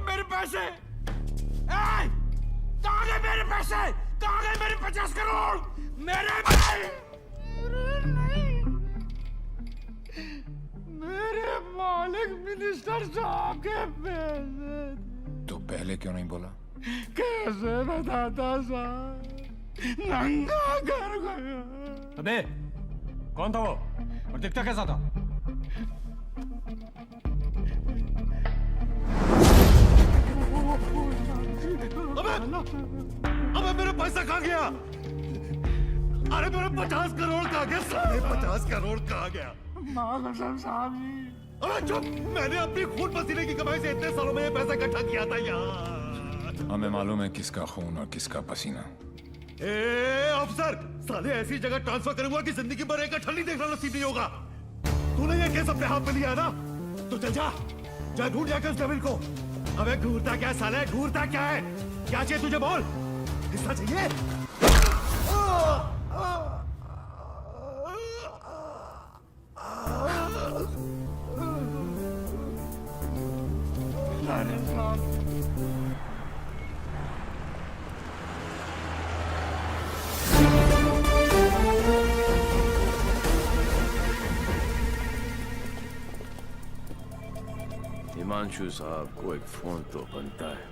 मेरे पैसे! कहाँ गए मेरे पैसे? कहाँ गए मेरे 50 करोड़? मेरे मेरे मालिक मिनिस्टर साहब के पैसे। तो पहले क्यों नहीं बोला? कैसे बताता साहब, नंगा कर गया। अबे कौन था वो और दिखता कैसा था? अबे अबे मेरा पैसा कहाँ गया? अरे मेरा 50 करोड़ कहाँ गया? साले 50 करोड़ कहाँ गया? अरे चुप! मैंने अपनी खून पसीने की कमाई से इतने सालों में ये पैसा इकट्ठा किया था यार। हमें मालूम है किसका खून और किसका पसीना। ए अफसर, साले ऐसी जगह ट्रांसफर करूंगा कि जिंदगी भर एक ठंडी देखना नसीब नहीं होगा। तूने ये केस अपने हाथ में लिया ना, तो चल जा, जा ढूंढ जाकर उस डेविल को। अबे घूरता क्या साले, घूरता क्या है? क्या चाहिए तुझे बोल? हिस्सा चाहिए? हिमांशु साहब को एक फोन तो बनता है।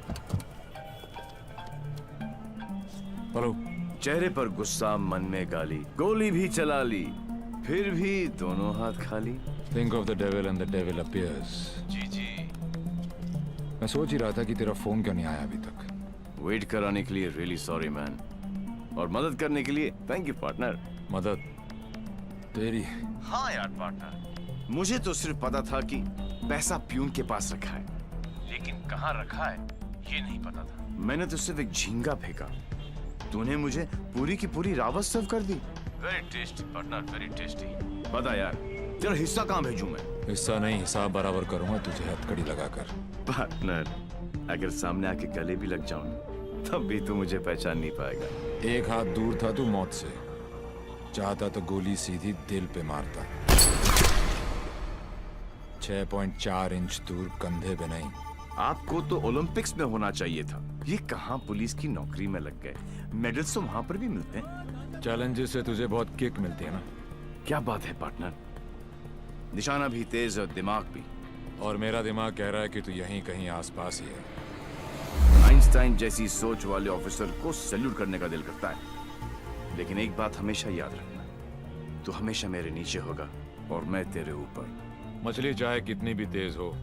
हेलो। चेहरे पर गुस्सा, मन में गाली, गोली भी चला ली, फिर भी दोनों हाथ खाली। Think of the devil and the devil appears. जी जी। मैं सोच ही रहा था कि तेरा फोन क्यों नहीं आया अभी तक। वेट कराने के लिए रियली सॉरी मैन, और मदद करने के लिए थैंक यू पार्टनर। मदद तेरी? हाँ यार पार्टनर, मुझे तो सिर्फ पता था कि पैसा प्यून के पास रखा है, लेकिन कहाँ रखा है ये नहीं पता था। मैंने तो सिर्फ एक झींगा फेंका, तूने मुझे पूरी की पूरी रावत सर्व कर दी। Very tasty partner, very tasty. बता यार, तेरा हिस्सा कहाँ भेजूं मैं? हिस्सा नहीं, हिसाब बराबर करूंगा तुझे हथकड़ी लगाकर। पार्टनर, अगर सामने आके गले भी लग जाऊं तब भी तू मुझे पहचान नहीं पाएगा। एक हाथ दूर था तू मौत से, चाहता तो गोली सीधी दिल पे मारता। 6.4 इंच दूर, कंधे पे नहीं। आपको तो ओलंपिक्स में होना चाहिए था, ये कहाँ पुलिस की नौकरी में लग गए। मेडल्स तो वहां पर भी मिलते हैं। चैलेंजेस से तुझे बहुत किक मिलती है ना। क्या बात है पार्टनर, निशाना भी तेज और दिमाग भी। और मेरा दिमाग कह रहा है कि तू यहीं कहीं आसपास ही है। आइंस्टाइन जैसी सोच वाले ऑफिसर को सैल्यूट करने का दिल करता है, लेकिन एक बात हमेशा याद रखना, तू हमेशा मेरे नीचे होगा और मैं तेरे ऊपर। मछली चाहे कितनी भी तेज हो,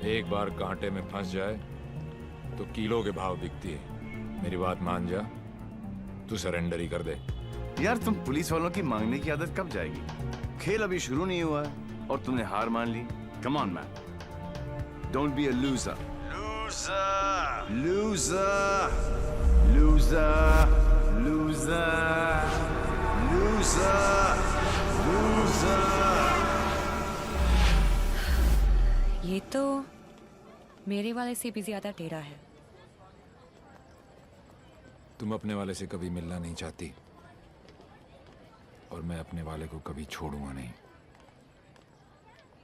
एक बार कांटे में फंस जाए तो किलो के भाव बिकती है। मेरी बात मान जा, तू सरेंडर ही कर दे। यार तुम पुलिस वालों की मांगने की आदत कब जाएगी? खेल अभी शुरू नहीं हुआ है और तुमने हार मान ली। Come on man, don't be a loser. Loser loser loser loser loser loser. ये तो मेरे वाले से भी ज्यादा टेढ़ा है। तुम अपने वाले से कभी मिलना नहीं चाहती, और मैं अपने वाले को कभी छोड़ूंगा नहीं।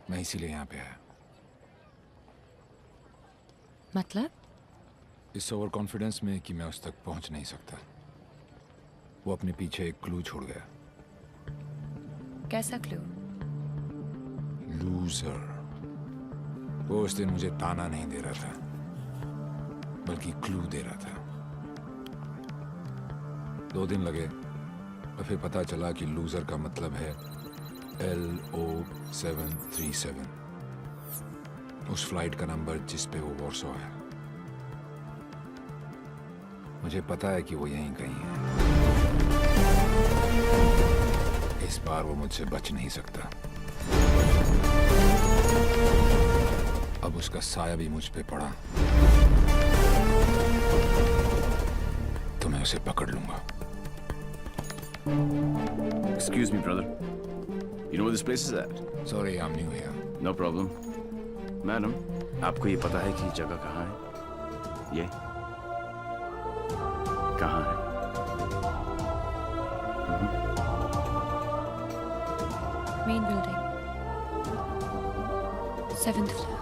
मैं इसीलिए यहाँ पे आया। मतलब? इस ओवर कॉन्फिडेंस में कि मैं उस तक पहुंच नहीं सकता। वो अपने पीछे एक क्लू छोड़ गया। कैसा क्लू? लूजर। वो उस दिन मुझे ताना नहीं दे रहा था, बल्कि क्लू दे रहा था। 2 दिन लगे और फिर पता चला कि लूजर का मतलब है LO737, उस फ्लाइट का नंबर जिस पे वो वॉर्सो है। मुझे पता है कि वो यहीं कहीं है। इस बार वो मुझसे बच नहीं सकता। अब उसका साया भी मुझ पे पड़ा तो मैं उसे पकड़ लूंगा। Excuse me, brother. You know where this place is at? Sorry, I'm new here. No problem. Madam, आपको ये पता है कि जगह कहाँ है? ये कहाँ है? Main building, 7th floor।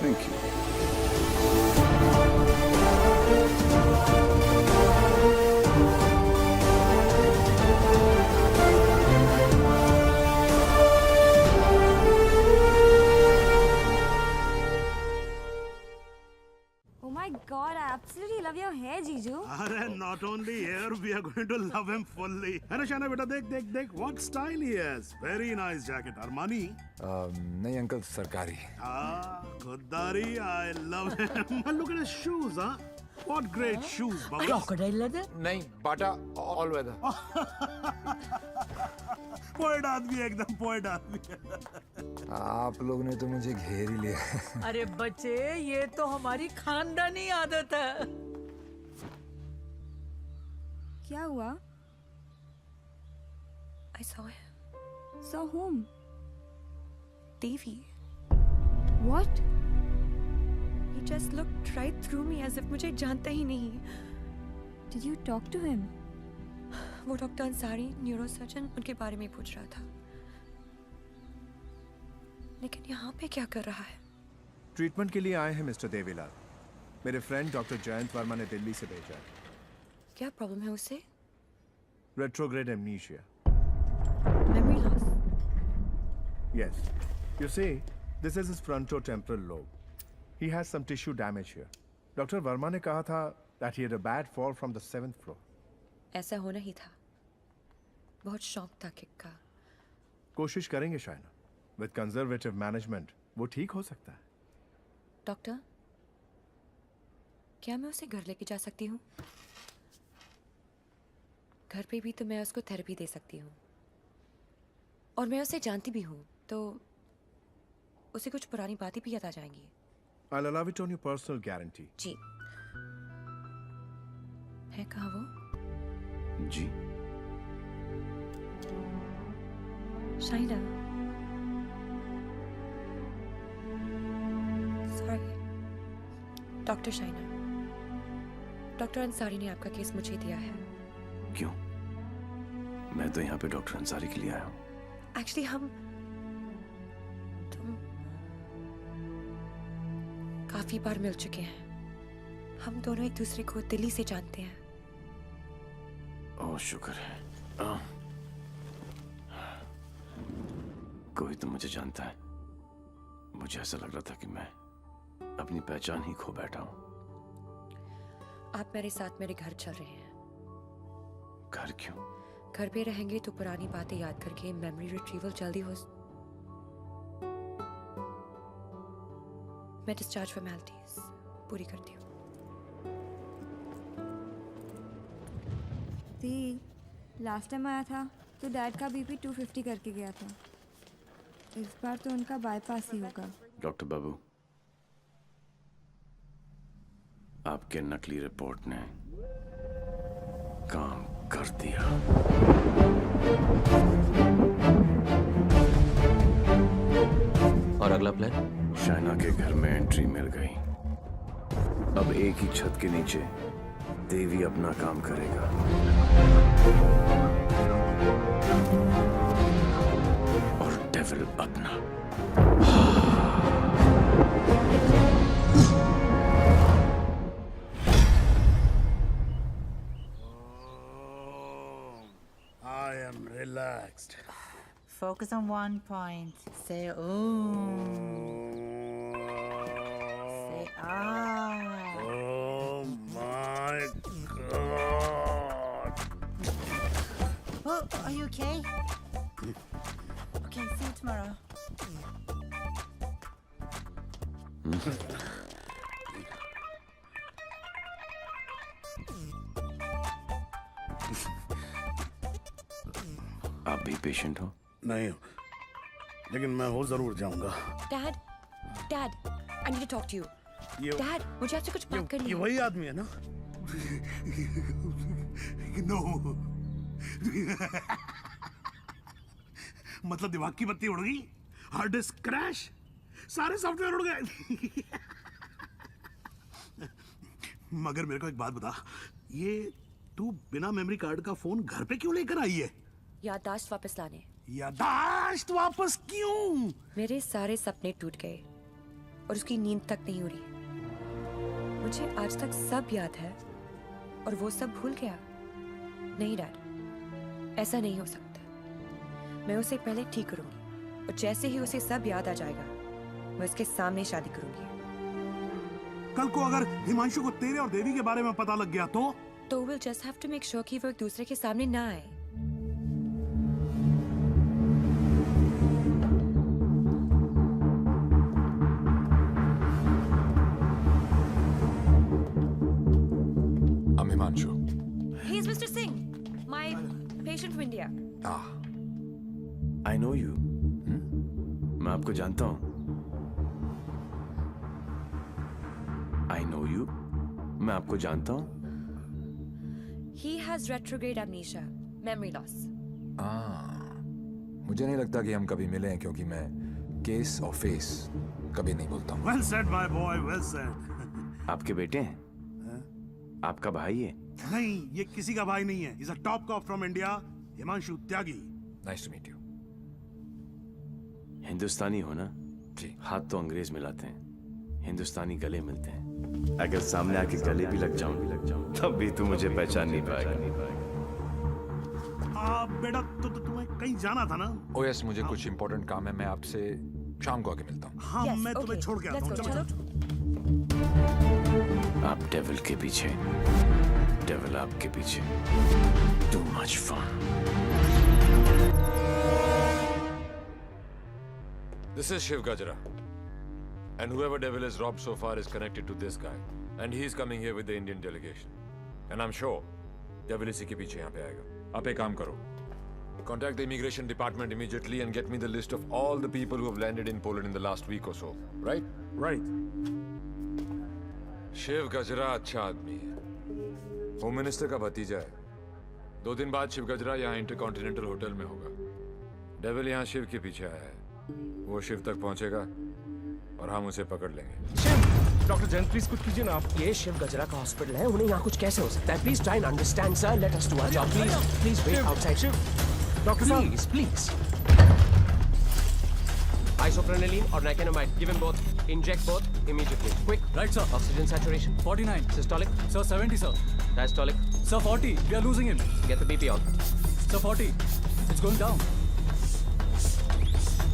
Thank you. Oh my God, I absolutely love your hair, Jiju. अरे not only here, we are going to love him fully. है ना शाना बेटा, देख देख देख, what style he has. Very nice jacket. Armani. नहीं uncle, सरकारी। खुददारी, I love him. And look at his shoes, huh? What great shoes, Bubbles. Crocodile leather? नहीं बाटा ऑल वेदर। पोएट आदमी है, एकदम पोएट आदमी है। आप लोग ने तो मुझे घेर ही लिया। अरे बच्चे, ये तो हमारी खानदानी आदत है। क्या हुआ? I saw him. Saw whom? Devi. What? He just looked right through me as if मुझे जानता ही नहीं। Did you talk to him? वो डॉक्टर अंसारी, न्यूरोसर्जन, उनके बारे में पूछ रहा था। लेकिन यहाँ पे क्या कर रहा है? ट्रीटमेंट के लिए आए हैं मिस्टर देवीलाल। मेरे फ्रेंड डॉक्टर जयंत वर्मा ने दिल्ली से भेजा है। क्या प्रॉब्लम है उसे? Retrograde amnesia. Memory loss. Yes. You see, this is his frontotemporal lobe. He has some tissue damage here. Doctor Verma ने कहा था that he had a bad fall from the 7th floor. ऐसा होना ही था। बहुत शौक था किक का। कोशिश करेंगे शायना। With conservative management, वो ठीक हो सकता है। डॉक्टर, क्या मैं उसे घर लेके जा सकती हूँ? घर पे भी तो मैं उसको थेरेपी दे सकती हूँ, और मैं उसे जानती भी हूँ, तो उसे कुछ पुरानी बातें भी याद आ जाएंगी। I'll allow it on your personal guarantee. जी। है कहाँ वो? जी। Shaina. Sorry. Doctor Shaina. Doctor Ansari ने आपका केस मुझे दिया है। क्यों? मैं तो यहाँ पे डॉक्टर अंसारी के लिए आया हूँ। एक्चुअली तुम काफी बार मिल चुके हैं। हम दोनों एक दूसरे को दिल्ली से जानते हैं। ओह शुक्र है। कोई तो मुझे जानता है। मुझे ऐसा लग रहा था कि मैं अपनी पहचान ही खो बैठा हूँ। आप मेरे साथ मेरे घर चल रहे हैं। घर क्यों? घर पे रहेंगे तो पुरानी बातें याद करके मेमोरी रिट्रीवल जल्दी हो। मैं डिस्चार्ज फॉर्मेलिटीज पूरी करती हूँ। दी, लास्ट टाइम आया था तो डैड का बीपी 250 करके गया था। इस बार तो उनका बाईपास ही होगा। डॉक्टर बाबू, आपके नकली रिपोर्ट ने काम कर दिया। और अगला प्लान? शाइना के घर में एंट्री मिल गई। अब एक ही छत के नीचे देवी अपना काम करेगा। और डेविल अपना। I am relaxed. Focus on one point. Say ooh. Say ah. Oh my God. Oh, are you okay? Okay, see you tomorrow. आप भी पेशेंट हो? नहीं हो, लेकिन मैं हो जरूर जाऊंगा। Dad, dad, I need to talk to you. Dad, मुझे आपसे कुछ बात करनी है। ये वही आदमी है ना? नो। मतलब दिमाग की बत्ती उड़ गई, हार्ड डिस्क क्रैश, सारे सॉफ्टवेयर उड़ गए। मगर मेरे को एक बात बता, ये तू बिना मेमोरी कार्ड का फोन घर पे क्यों लेकर आई है? याददाश्त वापस लाने। याददाश्त वापस क्यों? मेरे सारे सपने टूट गए और उसकी नींद तक नहीं उड़ी। मुझे आज तक सब याद है और वो सब भूल गया। नहीं डैड, ऐसा नहीं हो सकता। मैं उसे पहले ठीक करूंगी और जैसे ही उसे सब याद आ जाएगा मैं उसके सामने शादी करूंगी। कल को अगर हिमांशु को तेरे और देवी के बारे में पता लग गया तो we'll just have to make sure कि वो एक दूसरे के सामने ना आए। He is Mr. Singh, my patient from India. I know you. मैं आपको जानता हूँ. I know you. मैं आपको जानता हूँ. He has retrograde amnesia, memory loss. मुझे नहीं लगता कि हम कभी मिले हैं क्योंकि मैं केस और फेस कभी नहीं बोलता हूँ. Well said, my boy. Well said. आपके बेटे हैं? आपका भाई है? नहीं, ये किसी का भाई नहीं है. He's a top cop from India, Himanshu Tyagi. Nice to meet you. हिंदुस्तानी हो ना? जी. हाथ तो अंग्रेज मिलाते हैं, हिंदुस्तानी गले मिलते हैं. अगर सामने आके गले भी लग जाऊं तब भी तू मुझे पहचान नहीं पाएगा. बेटा तो तुम्हें कहीं जाना था ना? Oh yes, मुझे कुछ important काम है. मैं आपसे शाम को आके मिलता हूँ. हाँ, मैं तुम्हें छोड़ के आता हूँ. चलो. आप डेविल के पीछे, डेविल आपके पीछे. Too much fun. This is Shiv Gajra. And whoever devil is robbed so far is connected to this guy. And he's coming here with the Indian delegation. And I'm sure devil इसी के पीछे यहाँ पे आएगा. आप एक काम करो. Contact the immigration department immediately and get me the list of all the people who have landed in Poland in the last week or so. Right? Right. Shiv गजरा अच्छा आदमी है. होम मिनिस्टर का भतीजा है. 2 दिन बाद शिव गजरा यहाँ इंटरकॉन्टिनेंटल होटल में होगा. डेविल यहाँ शिव के पीछे आया है. वो शिव तक पहुंचेगा और हम उसे पकड़ लेंगे. डॉक्टर जैन प्लीज कुछ कीजिए ना आप. ये शिव गजरा का हॉस्पिटल है, उन्हें यहाँ कुछ कैसे हो सकता है? Please try and understand sir. Let us do our job. Please wait outside. Doctor please please. Isoprenylene or nicotinamide. Give him both. Inject both immediately. Quick. Right, sir. Oxygen saturation 49. Systolic. Sir, 70, sir. Diastolic. Sir, 40. We are losing him. Get the BP on. Sir, 40. It's going down.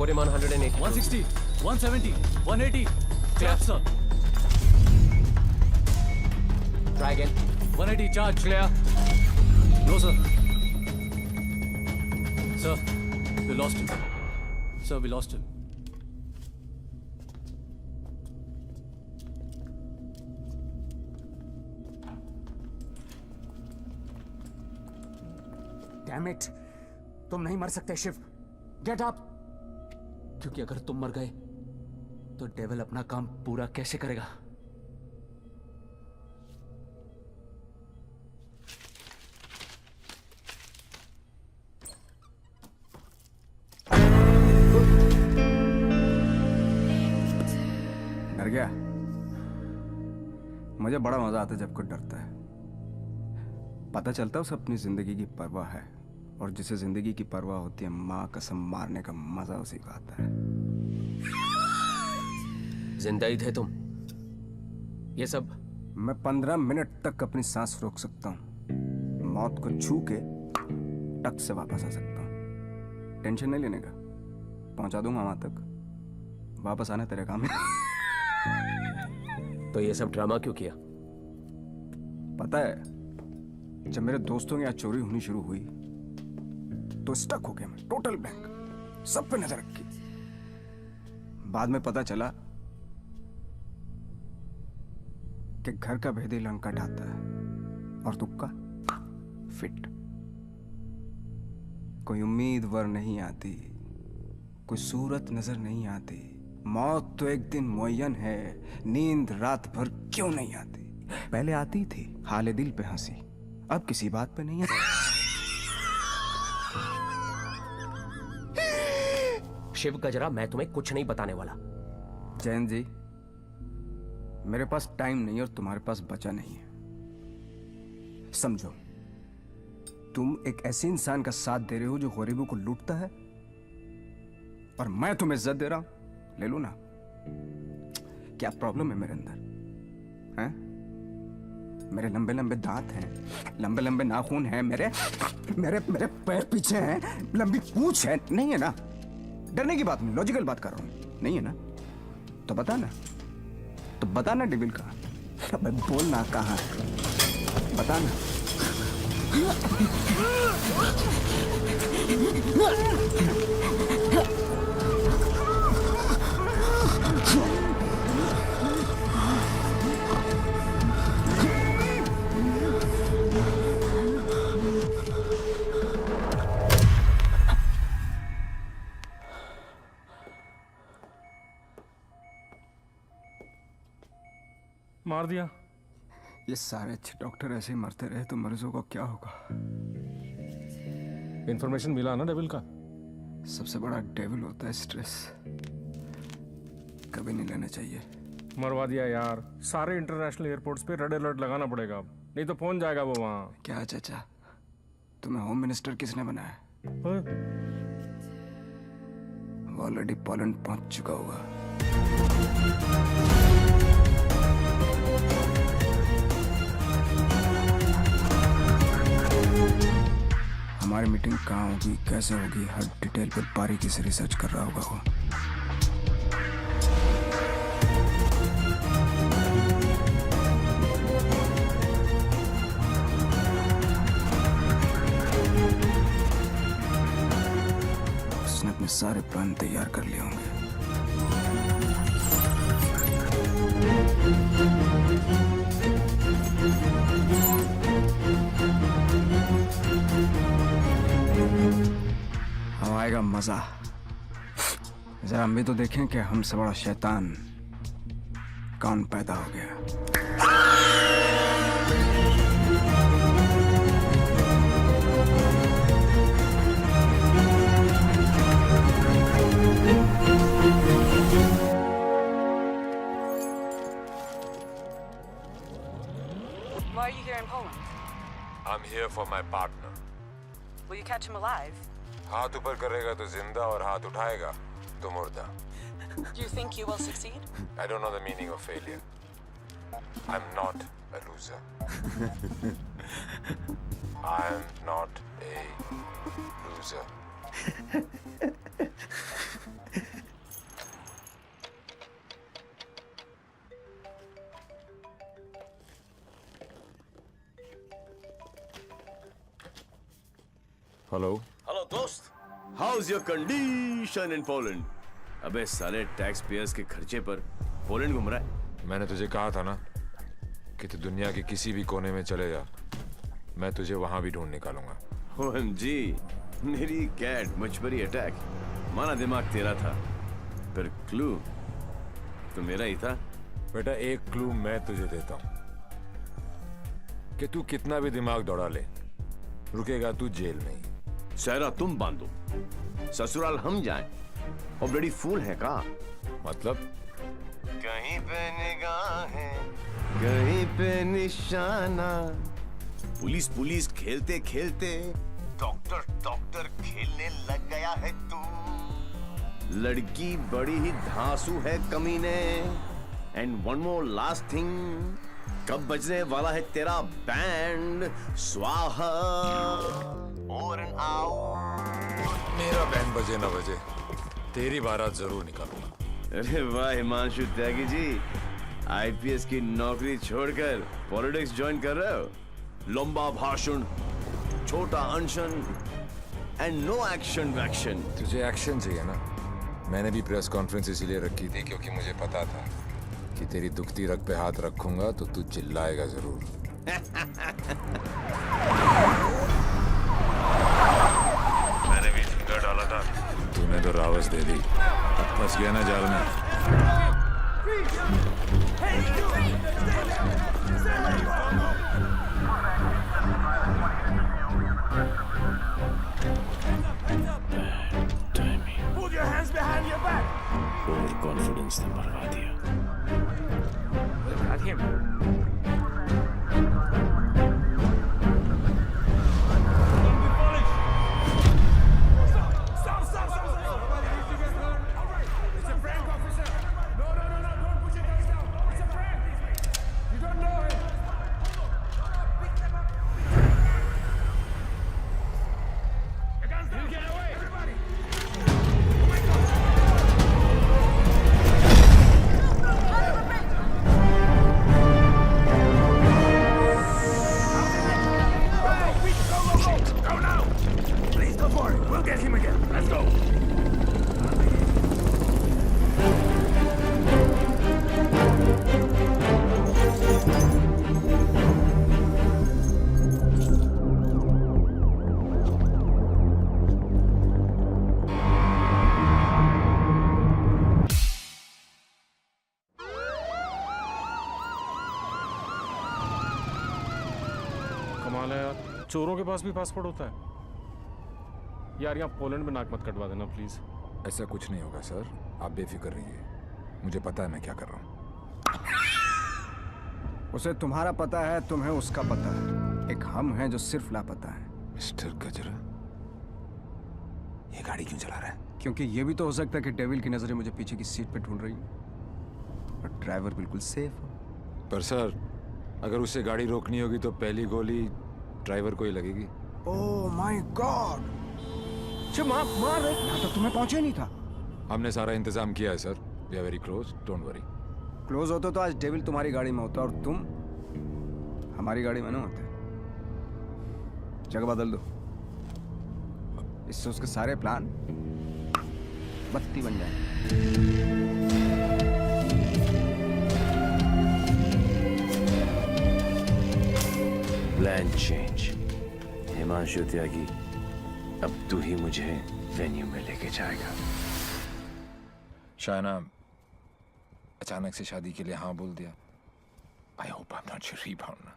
Put him on 180. 160. 170. 180. Clap, sir. Try again. 180. Charge. Clear. No, sir. Sir, we lost him. Sir, we lost him. Damn it! तुम नहीं मर सकते Shiv. Get up! क्योंकि अगर तुम मर गए तो डेविल अपना काम पूरा कैसे करेगा? डर गया? मुझे बड़ा मजा आता है जब कोई डरता है. पता चलता है उसे अपनी जिंदगी की परवाह है, और जिसे जिंदगी की परवाह होती है माँ कसम मारने का मजा उसी को आता है. जिंदा ही थे तुम? ये सब? मैं 15 मिनट तक अपनी सांस रोक सकता हूँ. मौत को छू के टक से वापस आ सकता हूँ. टेंशन नहीं लेने का. पहुंचा दूंगा वहां तक. वापस आना तेरे काम है. तो ये सब ड्रामा क्यों किया? पता है, जब मेरे दोस्तों के यहाँ चोरी होनी शुरू हुई तो स्टक हो गया मैं. Total blank. सब पे नजर रखी. बाद में पता चला कि घर का भेदी लंका ढाता है और तुक्का फिट. कोई उम्मीदवार नहीं आती, कोई सूरत नजर नहीं आती. मौत तो एक दिन मुअय्यन है. नींद रात भर क्यों नहीं आती? पहले आती थी हाले दिल पे हंसी, अब किसी बात पे नहीं आती. शिव गजरा, मैं तुम्हें कुछ नहीं बताने वाला. जैन जी, मेरे पास टाइम नहीं और तुम्हारे पास बचा नहीं है. समझो, तुम एक ऐसे इंसान का साथ दे रहे हो जो गरीबों को लूटता है, और मैं तुम्हें इज्जत दे रहा हूं. ले लो ना. क्या प्रॉब्लम है मेरे अंदर? हैं? मेरे लंबे लंबे दांत हैं, लंबे लंबे नाखून हैं, मेरे मेरे मेरे पैर पीछे हैं, लंबी पूंछ है. नहीं है ना? डरने की बात नहीं, लॉजिकल बात कर रहा हूं. नहीं है ना? तो बता ना. तो बता ना डेविल कहाँ. अबे बोल ना कहाँ. बता ना. मार दिया। ये सारे अच्छे डॉक्टर ऐसे ही मरते रहे तो मरीजों को क्या होगा? इन्फॉर्मेशन मिला ना डेविल का? सबसे बड़ा डेविल होता है स्ट्रेस। कभी नहीं लेना चाहिए। मरवा दिया यार। सारे इंटरनेशनल एयरपोर्ट्स पे रेड अलर्ट लगाना पड़ेगा, नहीं तो पहुंच जाएगा वो वहां। क्या चाचा, तुम्हें होम मिनिस्टर किसने बनाया? वो ऑलरेडी पोलैंड पहुंच चुका होगा। हमारी मीटिंग कहाँ होगी, कैसे होगी, हर डिटेल पे बारीकी से रिसर्च कर रहा होगा वो। उसने अपने सारे प्लान तैयार कर लिए होंगे। अब आएगा मजा। जरा हम भी तो देखें कि हमसे बड़ा शैतान कौन पैदा हो गया। Why are you here in Poland? I'm here for my partner. Will you catch him alive? हाथ ऊपर करेगा तो जिंदा और हाथ उठाएगा तो मुर्दा. Do you think you will succeed? I don't know the meaning of failure. I'm not a loser. I'm not a loser. Hello hello दोस्त, how's your condition in Poland? अबे साले टैक्स पेयर्स के खर्चे पर पोलैंड घूम रहा है। मैंने तुझे कहा था ना कि तू दुनिया के किसी भी कोने में चले जा, मैं तुझे वहां भी ढूंढ निकालूंगा। OMG, मेरी कैट मुझ पर ही अटैक। माना दिमाग तेरा था, पर क्लू तो मेरा ही था। बेटा एक क्लू मैं तुझे देता हूं कि तू कितना भी दिमाग दौड़ा ले, रुकेगा तू जेल में ही। सहरा तुम बांधो, ससुराल हम जाएं। और बड़ी फूल है का मतलब? कहीं पे निगाहें, कहीं पे निशाना। पुलिस पुलिस खेलते खेलते डॉक्टर डॉक्टर खेलने लग गया है तू। लड़की बड़ी ही धांसू है कमीने। And one more last thing, कब बजने वाला है तेरा बैंड? स्वाहा और मेरा बैंड बजे ना बजे, तेरी बारात जरूर निकालूंगा। अरे वाह हिमांशु त्यागी जी, आईपीएस की नौकरी छोड़कर पॉलिटिक्स ज्वाइन कर रहे हो। लंबा भाषण, छोटा अनशन एंड नो एक्शन वैक्शन। तुझे एक्शन चाहिए ना? मैंने भी प्रेस कॉन्फ्रेंस इसीलिए रखी थी क्योंकि मुझे पता था कि तेरी दुखती रग पे हाथ रखूंगा तो तू चिल्लाएगा जरूर। मैंने भी फिंगर डाला था, तूने तो रावस दे दी। फंस गया ना जाल में। Put your hands behind your back. Over confidence ने मरवा दिया। Got him. चोरों के पास भी पासपोर्ट होता है? यार यहाँ पोलैंड में नाक मत कटवा देना प्लीज। ऐसा कुछ नहीं होगा सर, आप बेफिक्र रहिए, मुझे पता है मैं क्या कर रहा हूँ। उसे तुम्हारा पता है, तुम्हें उसका पता है। एक हम हैं जो सिर्फ लापता है। मिस्टर गजरा, ये गाड़ी क्यों चला रहा है? क्योंकि ये भी तो हो सकता है कि डेविल की नजरें मुझे पीछे की सीट पे ढूंढ रही हैं और ड्राइवर बिल्कुल सेफ हो। पर सर, अगर उसे गाड़ी रोकनी होगी तो पहली गोली ड्राइवर को ही लगेगी। Oh my God! मार रहे, यहाँ तक तुम्हें पहुंचे नहीं था। हमने सारा इंतजाम किया है sir, we are very close, don't worry. Close होते तो आज डेविल तुम्हारी गाड़ी में होता और तुम हमारी गाड़ी में ना होते। जगह बदल दो, इससे उसके सारे प्लान बत्ती बन जाए। Plan change. हिमांशु त्यागी, अब तू ही मुझे वेन्यू में लेके जाएगा। शायना अचानक से शादी के लिए हाँ बोल दिया। I hope I am not your rebound ना।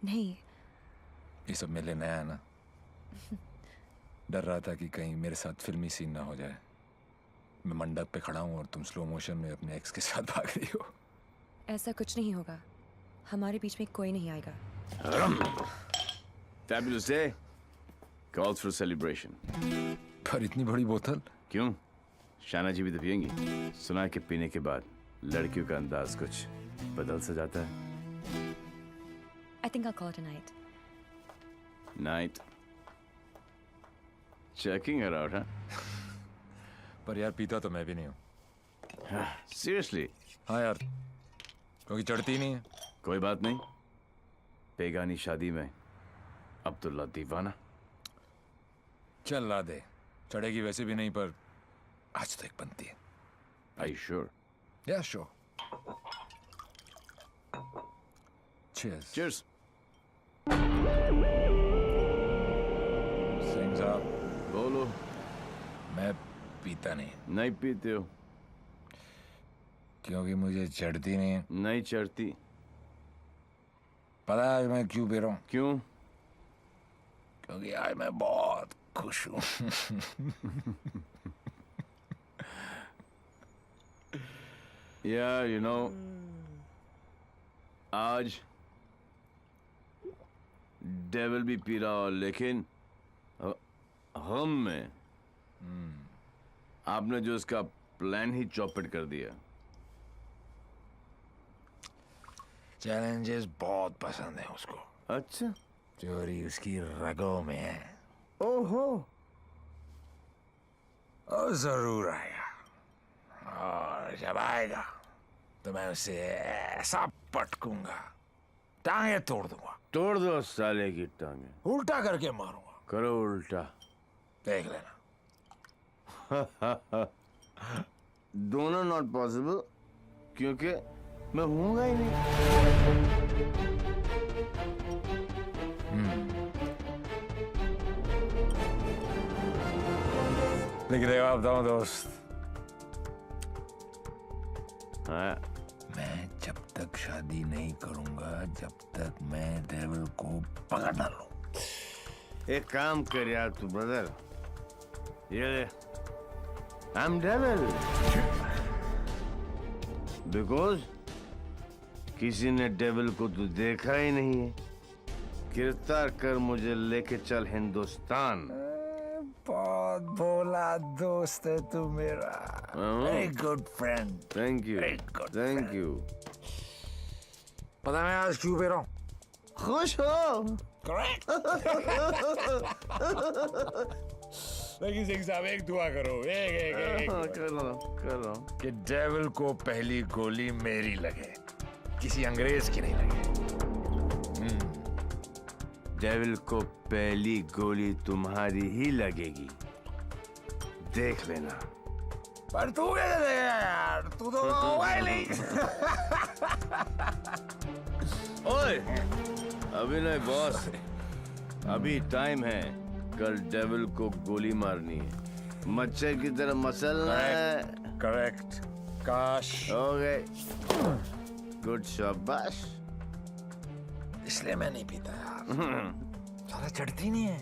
नहीं, ये सब मेरे लिए नया है ना। डर रहा था कि कहीं मेरे साथ फिल्मी सीन ना हो जाए। मैं मंडप पे खड़ा हूँ और तुम स्लो मोशन में अपने एक्स के साथ भाग रही हो। ऐसा कुछ नहीं होगा, हमारे बीच में कोई नहीं आएगा। Fabulous day. Calls for celebration. पर इतनी बड़ी बोतल क्यों? शाना जी भी तो पियेंगी। सुना है कि पीने के बाद लड़कियों का अंदाज कुछ बदल सा जाता है। I think I'll call it a night. Night. Checking her out, huh? पर यार पीता तो मैं भी नहीं हूँ। Seriously? हाँ यार, क्योंकि चढ़ती नहीं है। कोई बात नहीं, बेगानी शादी में अब्दुल्ला दीवाना। चल ला दे, चढ़ेगी वैसे भी नहीं, पर आज तो एक बनती है। Are you sure? Yeah, sure. Cheers. Cheers. Singh साहब, बोलो। मैं पीता नहीं। नहीं पीते हो? क्योंकि मुझे चढ़ती नहीं है। नहीं चढ़ती। पता है मैं क्यों पी रहा हूँ? क्यों? क्योंकि आज मैं बहुत खुश हूँ। Yeah, you know, आज डेविल भी पी रहा हो, लेकिन हम में आपने जो इसका प्लान ही चौपट कर दिया। चैलेंजेस बहुत पसंद है उसको। अच्छा, चोरी उसकी रगों में है। ओहो, और जरूर आएगा, और जब आएगा तो मैं उसे ऐसा पटकूंगा, टांगे तोड़ दूंगा। तोड़ दो साले की टांगे। उल्टा करके मारूंगा। करो उल्टा, देख लेना। दोनों नॉट पॉसिबल, क्योंकि मैं हूंगा ही नहीं। लेकिन जवाब दो दोस्त, हाँ, मैं जब तक शादी नहीं करूंगा जब तक मैं डेविल को पकड़ ना लूं। एक काम कर यार तू ब्रदर, ये आई एम डेविल बिकॉज किसी ने डेविल को तो देखा ही नहीं है। गिरफ्तार कर मुझे लेके चल हिंदुस्तान। बहुत भोला दोस्त है तू मेरा। Very good friend. Thank you, thank you. पता मैं आज क्यों पी रहा हूँ? खुश हो? करेक्ट। लेकिन सिंह साहब एक दुआ करो, एक कर रहा हूँ कि डेविल को पहली गोली मेरी लगे, किसी अंग्रेज की नहीं लगे। डेविल को पहली गोली तुम्हारी ही लगेगी, देख लेना। पर तू कैसे देगा यार, तू तो होगा ही नहीं। ओए, अभी नहीं बॉस, अभी टाइम है। कल डेविल को गोली मारनी है, मच्छर की तरह मसलना है। करेक्ट, काश। ओके, गुड शाबाश। इसलिए मैं नहीं पीता यार। साला चढ़ती नहीं है।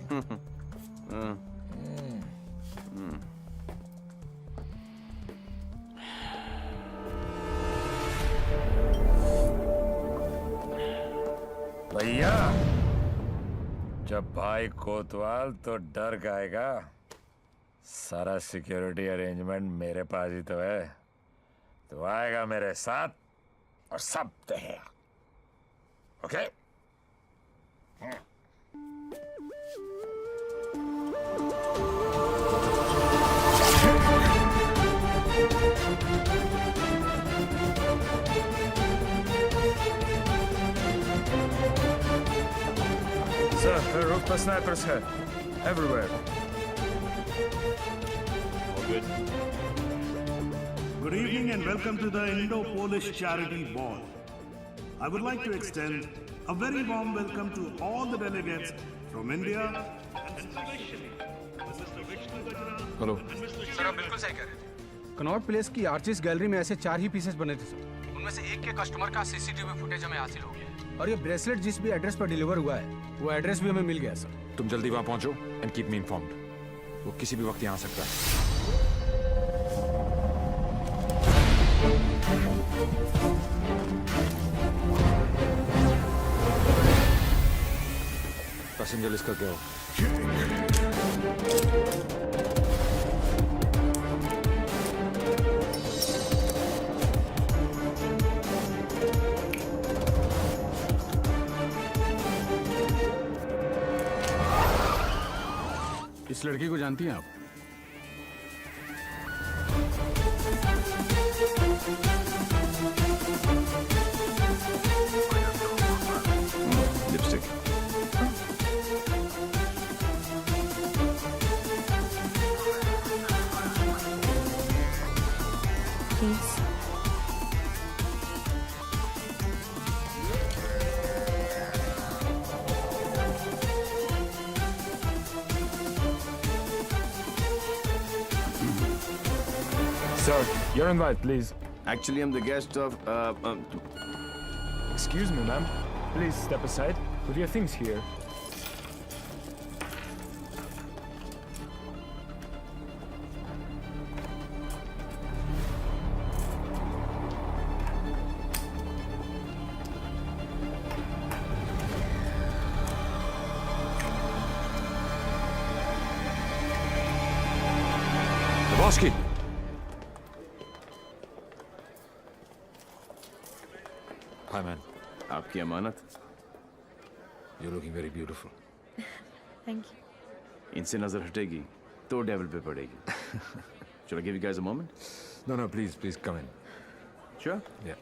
भैया जब भाई कोतवाल तो डर गाएगा। सारा सिक्योरिटी अरेंजमेंट मेरे पास ही तो है। तो आएगा मेरे साथ और सब देगा। ओके? Sir, roof पर snipers है. Everywhere. Good evening and welcome to the Indo-Polish Charity Ball. I would like to extend a very warm welcome to all the delegates from India and especially Mr. Vishnu Gajra. Hello sir आप बिल्कुल सही कह रहे थे। Connaught place की artist gallery में ऐसे 4 ही pieces बने थे सर। उनमें से एक के कस्टमर का सीसीटीवी फुटेज हमें हासिल हो गया है। और ये ब्रेसलेट जिस भी एड्रेस पर डिलीवर हुआ है वो एड्रेस भी हमें मिल गया सर। तुम जल्दी वहां पहुंचो एंड कीप मी इन्फॉर्म्ड। वो किसी भी वक्त यहाँ आ सकता है। पैसेंजर लिस्ट करके आओ। इस लड़की को जानती हैं आप? Lipstick. Sir, your invite, please. Actually, I'm the guest of. Excuse me, ma'am. Please step aside. Put your things here. Lebowski. Hi, man. आपकी अमानत। You're looking very beautiful. Thank you. इनसे नजर हटेगी तो डेविल पे पड़ेगी। Shall I give you guys a moment? No, no, please, please come in. Sure. Yeah.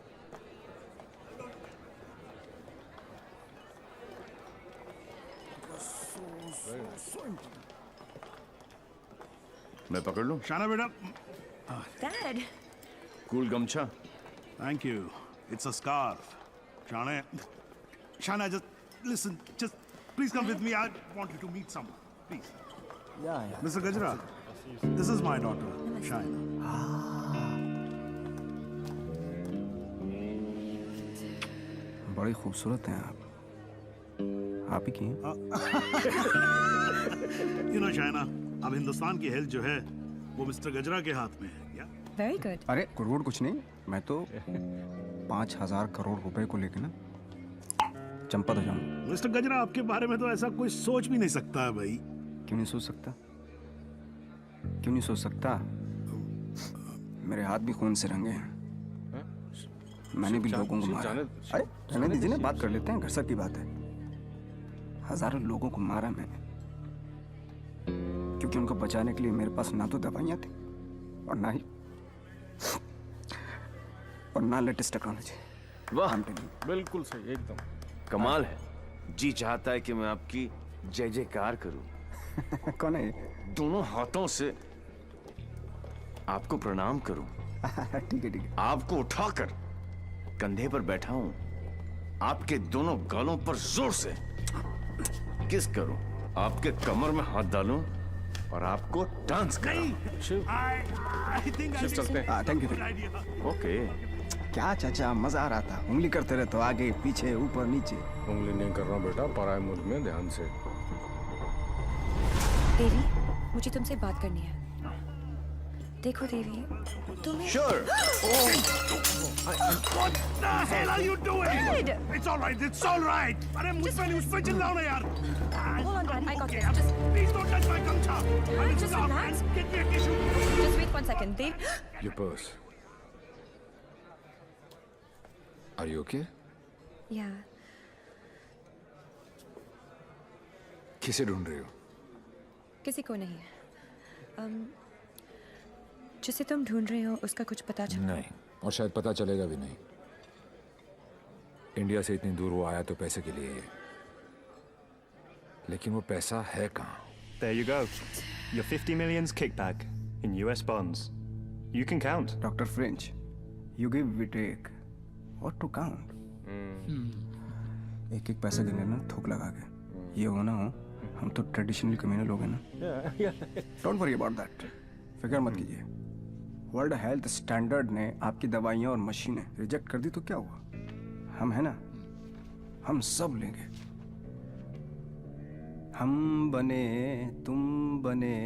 मैं पकड़ लूं? शाना बेटा। Dad. कूल गमछा। Thank you. It's a scarf. Shana, just listen. Just please come with me. I want you to meet someone. Please. Yeah. Mr. Gajra, this is my daughter, Shana. बड़ी खूबसूरत हैं आप। आप ही की हैं? You know, Shana, अब हिंदुस्तान की health जो है वो मिस्टर गजरा के हाथ में है। क्या? Very good. अरे करोड़ कुछ नहीं, मैं तो 5,000 करोड़ रुपए को लेकर ना चंपा तो जाऊंगा। मिस्टर गजरा, आपके बारे में तो ऐसा कोई सोच भी नहीं सकता है भाई। क्यों नहीं सोच सकता? क्यों नहीं सोच सकता? मेरे हाथ भी खून से रंगे हैं। मैंने भी लोगों को मारा। अरे रहने दीजिए ना, बात कर लेते हैं, घर सब की बात है। हजारों लोगों को मारा मैंने, क्योंकि उनको बचाने के लिए मेरे पास ना तो दवाइयाँ थी और ना लेटेस्ट टेक्नोलॉजी। वाह, बिल्कुल सही, एकदम कमाल है। जी चाहता है कि मैं आपकी जय जयकार करूं। कौन है? दोनों हाथों से आपको प्रणाम करूं। ठीक है ठीक है। आपको उठाकर कंधे पर बैठा हूं, आपके दोनों गालों पर जोर से किस करूं, आपके कमर में हाथ डालूं और आपको डांस कराऊं। शिव, चलते हैं। Thank you. ओके। क्या चाचा, मजा आ रहा था। उंगली करते रहे तो आगे पीछे ऊपर नीचे। उंगली नहीं कर रहा हूँ बेटा, पराये मुल्क में ध्यान से। देवी, मुझे तुमसे बात करनी है। देखो देवी, तुम्हें Sure. What the hell are you doing? Dad! It's all right. It's all right. अरे मुझ पे न्यूज़ पे चिल्लाओ ना यार. Hold on, Dad. I got Okay, this. Just, please don't touch my gamcha. I will just stop relax. and get me a tissue. just wait 1 second. Dev, Your purse. Are you okay? yeah. किसे ढूंढ रही हो? किसी को नहीं। जिसे तुम ढूंढ रहे हो उसका कुछ पता चला? नहीं, और शायद पता चलेगा भी नहीं। इंडिया से इतनी दूर वो आया तो पैसे के लिए ही है। लेकिन वो पैसा है कहाँ? There you go. Your 50 million's kickback in US bonds. You can count. Dr. French, you give, we take. What to count? एक एक पैसा गिने ना थोक लगा के। ये हो ना हो, हम तो ट्रेडिशनल कम्युनल लोग हैं ना। Don't worry about that. फिक्र मत कीजिए। वर्ल्ड हेल्थ स्टैंडर्ड ने आपकी दवाइयाँ और मशीनें रिजेक्ट कर दी तो क्या हुआ? हम है ना, हम सब लेंगे। हम बने तुम बने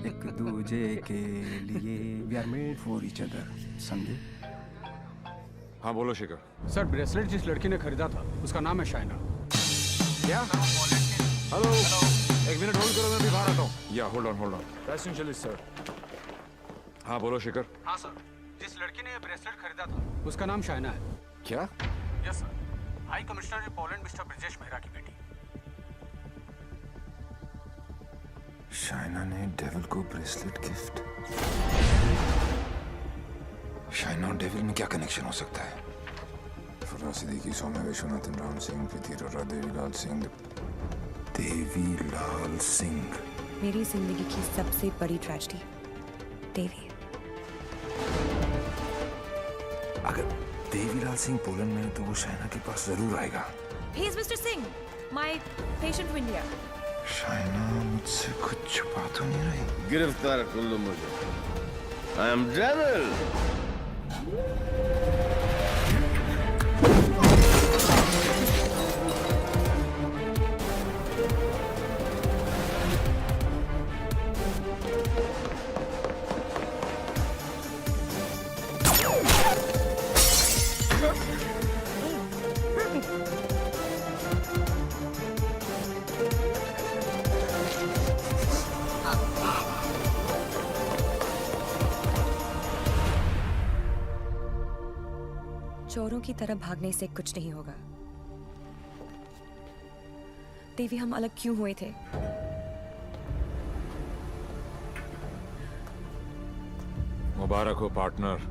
एक दूजे के लिए, we are made for each other. समझे? हाँ बोलो शिखर। सर, ब्रेसलेट जिस लड़की ने खरीदा था उसका नाम है शाइना। क्या? हेलो, एक मिनट होल्ड करो, मैं भी बाहर आता हूँ। या होल्ड ऑन। Passenger sir. हाँ बोलो शिखर। हाँ सर, जिस लड़की ने ये ब्रेसलेट खरीदा था उसका नाम शाइना है। क्या? Yes sir, high commissioner in Poland mister Brijesh Mehra की बेटी। शाइना ने डेविल को ब्रेसलेट गिफ्ट। शाइना और डेविल में क्या कनेक्शन हो सकता है? फराज सिद्दीकी, सौम्या विश्वनाथन, राम सिंह, प्रीति अरोड़ा, देवीलाल सिंह। देवीलाल सिंह, मेरी जिंदगी की सबसे बड़ी ट्रेजेडी। देवी, अगर देवीलाल सिंह पोलैंड में है तो वो शाइना के पास जरूर आएगा। he is Mr. Singh, my patient from India. Shaina मुझसे कुछ छुपा तो नहीं रही? गिरफ्तार कर लो मुझे। I am devil. चोरों की तरह भागने से कुछ नहीं होगा। देवी, हम अलग क्यों हुए थे? मुबारक हो पार्टनर।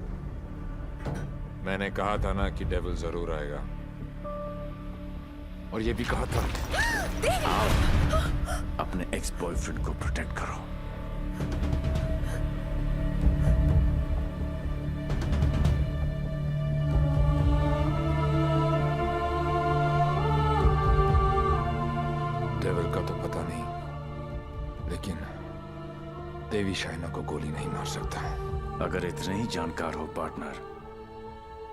मैंने कहा था ना कि डेविल जरूर आएगा, और ये भी कहा था। अपने एक्स बॉयफ्रेंड को प्रोटेक्ट करो। डेविल का तो पता नहीं, लेकिन देवी शाइना को गोली नहीं मार सकता। अगर इतने ही जानकार हो पार्टनर,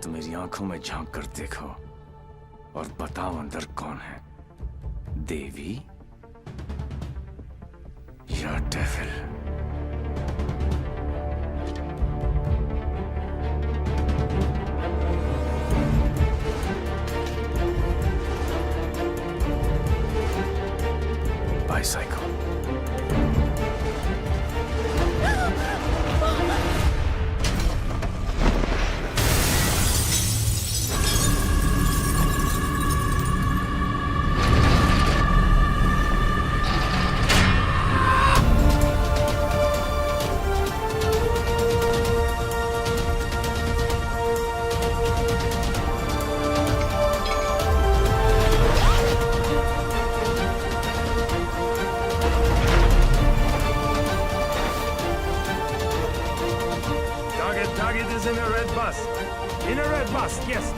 तो मेरी आंखों में झांक कर देखो और बताओ अंदर कौन है, देवी या devil? Bicycle. Target is in a red bus. In a red bus, yes.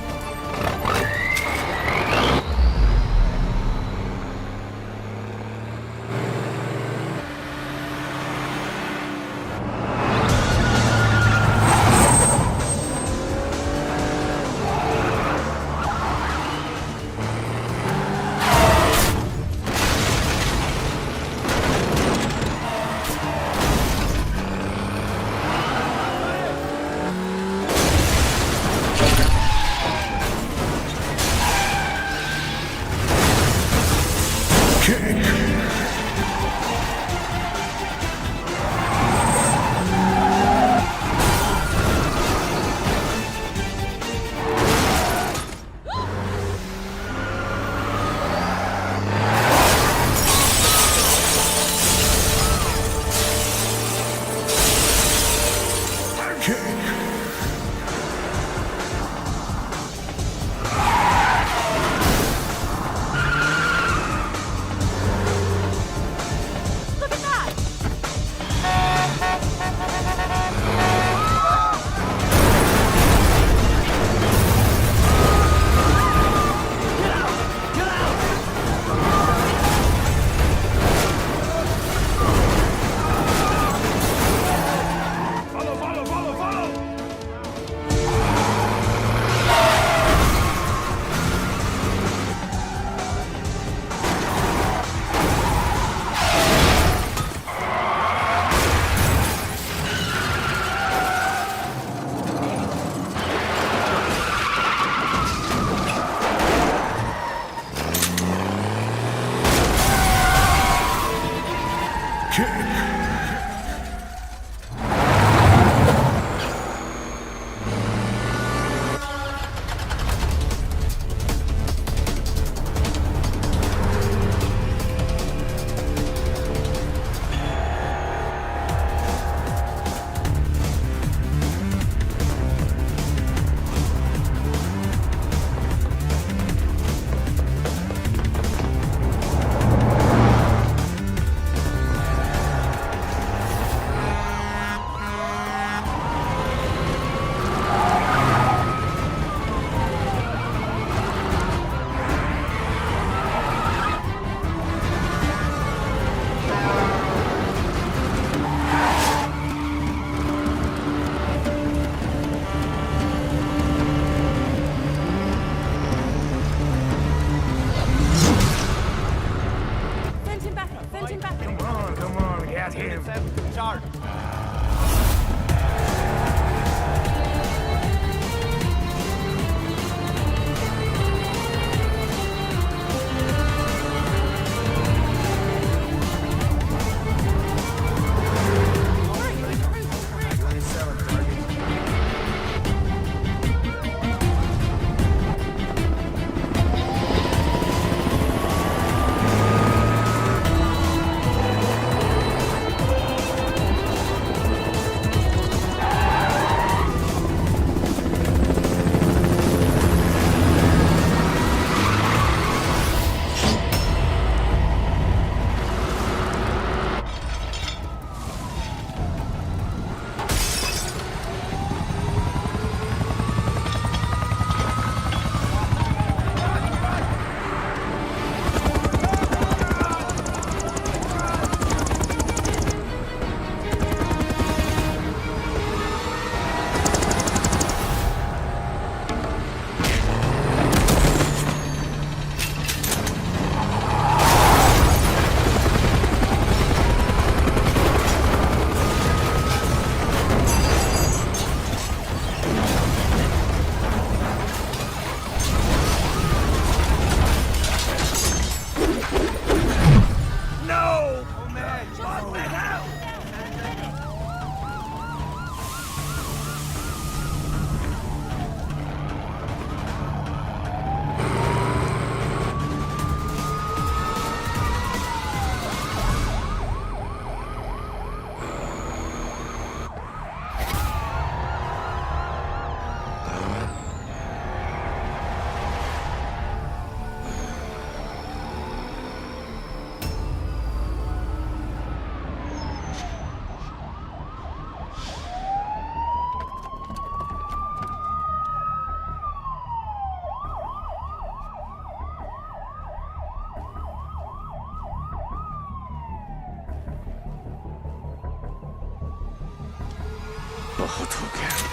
बहुत हो गया।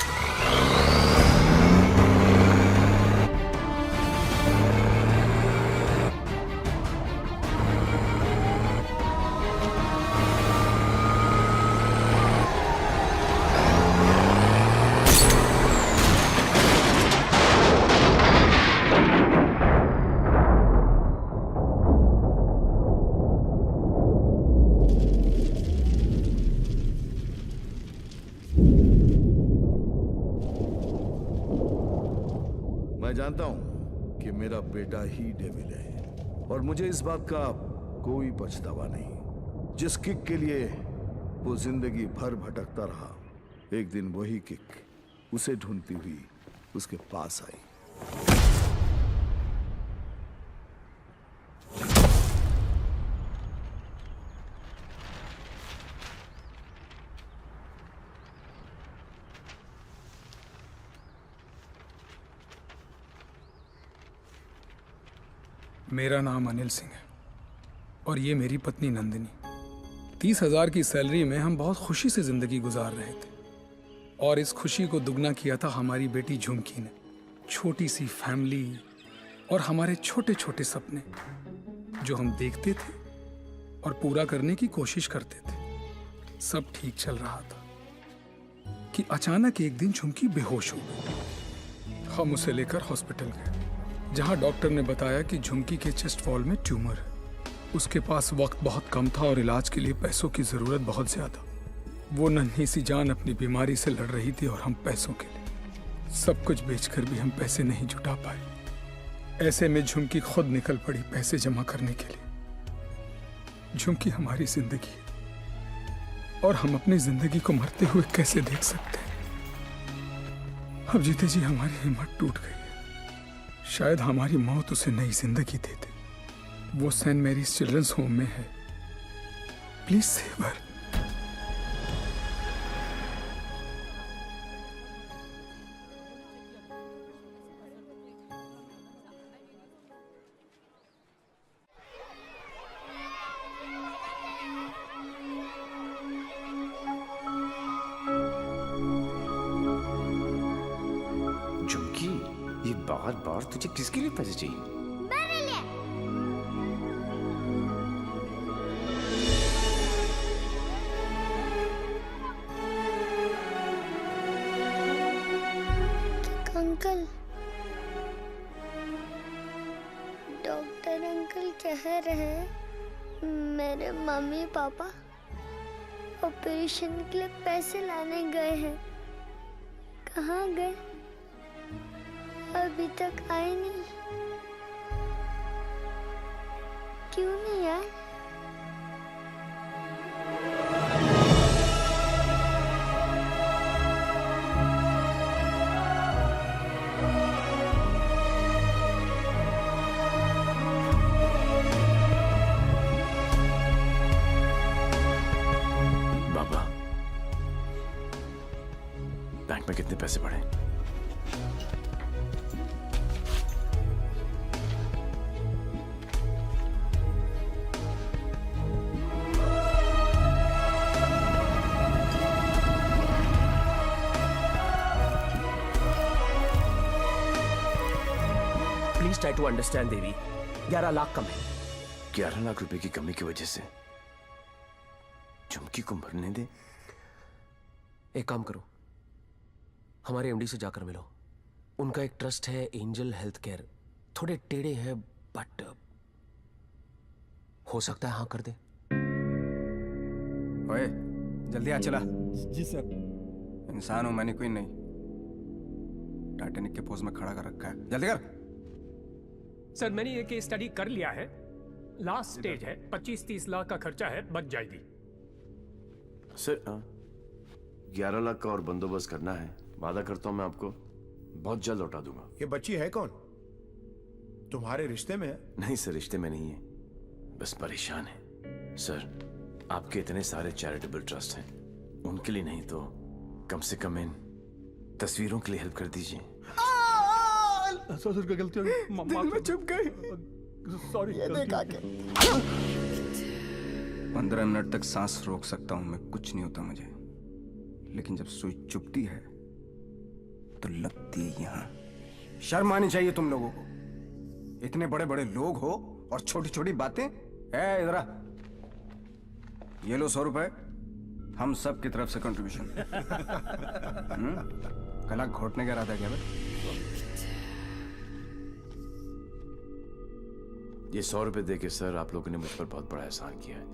जानता हूं कि मेरा बेटा ही डेविल है और मुझे इस बात का कोई पछतावा नहीं। जिस किक के लिए वो जिंदगी भर भटकता रहा, एक दिन वही किक उसे ढूंढती हुई उसके पास आई। मेरा नाम अनिल सिंह है और ये मेरी पत्नी नंदिनी। 30,000 की सैलरी में हम बहुत खुशी से जिंदगी गुजार रहे थे और इस खुशी को दुगना किया था हमारी बेटी झुमकी ने। छोटी सी फैमिली और हमारे छोटे छोटे सपने जो हम देखते थे और पूरा करने की कोशिश करते थे। सब ठीक चल रहा था कि अचानक एक दिन झुमकी बेहोश हो गई। हम उसे लेकर हॉस्पिटल गए जहां डॉक्टर ने बताया कि झुमकी के चेस्ट वॉल में ट्यूमर है। उसके पास वक्त बहुत कम था और इलाज के लिए पैसों की जरूरत बहुत ज्यादा। वो नन्ही सी जान अपनी बीमारी से लड़ रही थी और हम पैसों के लिए सब कुछ बेचकर भी हम पैसे नहीं जुटा पाए। ऐसे में झुमकी खुद निकल पड़ी पैसे जमा करने के लिए। झुमकी हमारी जिंदगी है और हम अपनी जिंदगी को मरते हुए कैसे देख सकते हैं। अब जीते जी हमारी हिम्मत टूट गई है। शायद हमारी मौत उसे नई जिंदगी दे दे। वो सेंट मैरीज चिल्ड्रंस होम में है। Please save her. झुमकी, ये बार बार तुझे किसके लिए पैसे चाहिए? मेरे लिए। अंकल, डॉक्टर अंकल कह रहे हैं मेरे मम्मी पापा ऑपरेशन के लिए पैसे लाने गए हैं। कहाँ गए? अभी तक आए नहीं। क्यों नहीं आए? बाबा, बैंक में कितने पैसे पड़े? प्लीज ट्राई टू अंडरस्टैंड देवी। 11 लाख कम है। 11 लाख रुपए की कमी की वजह से झुमकी को मरने दे? एक काम करो, हमारे एमडी से जाकर मिलो। उनका एक ट्रस्ट है एंजल हेल्थ केयर। थोड़े टेढ़े हैं बट हो सकता है हाँ कर दे। ओए, जल्दी आ चला। जी सर। इंसान हूं मैंने, कोई नहीं। टाइटैनिक के पोज में खड़ा कर रखा है, जल्दी कर। सर मैंने ये केस स्टडी कर लिया है। लास्ट स्टेज है, 25-30 लाख का खर्चा है, बच जाएगी। सर 11 लाख का और बंदोबस्त करना है। वादा करता हूं मैं आपको बहुत जल्द लौटा दूंगा। ये बच्ची है कौन? तुम्हारे रिश्ते में है? नहीं सर, रिश्ते में नहीं है, बस परेशान है। सर आपके इतने सारे चैरिटेबल ट्रस्ट हैं, उनके लिए नहीं तो कम से कम इन तस्वीरों के लिए हेल्प कर दीजिए। सर गलती हो गई, दिल में चुप गई। सॉरी। ये देख आके 15 मिनट तक सांस रोक सकता हूं मैं, कुछ नहीं होता मुझे। लेकिन जब सुई चुभती है तो लगती है यहां। शर्म आनी चाहिए तुम लोगों को। इतने बड़े बड़े लोग हो और छोटी छोटी बातें। इधर आ, ये लो 100 रुपए, हम सब की तरफ से कंट्रीब्यूशन। कला घोटने का इरादा क्या भाई? ये 100 रुपए देके सर आप लोगों ने मुझ पर बहुत बड़ा एहसान किया है।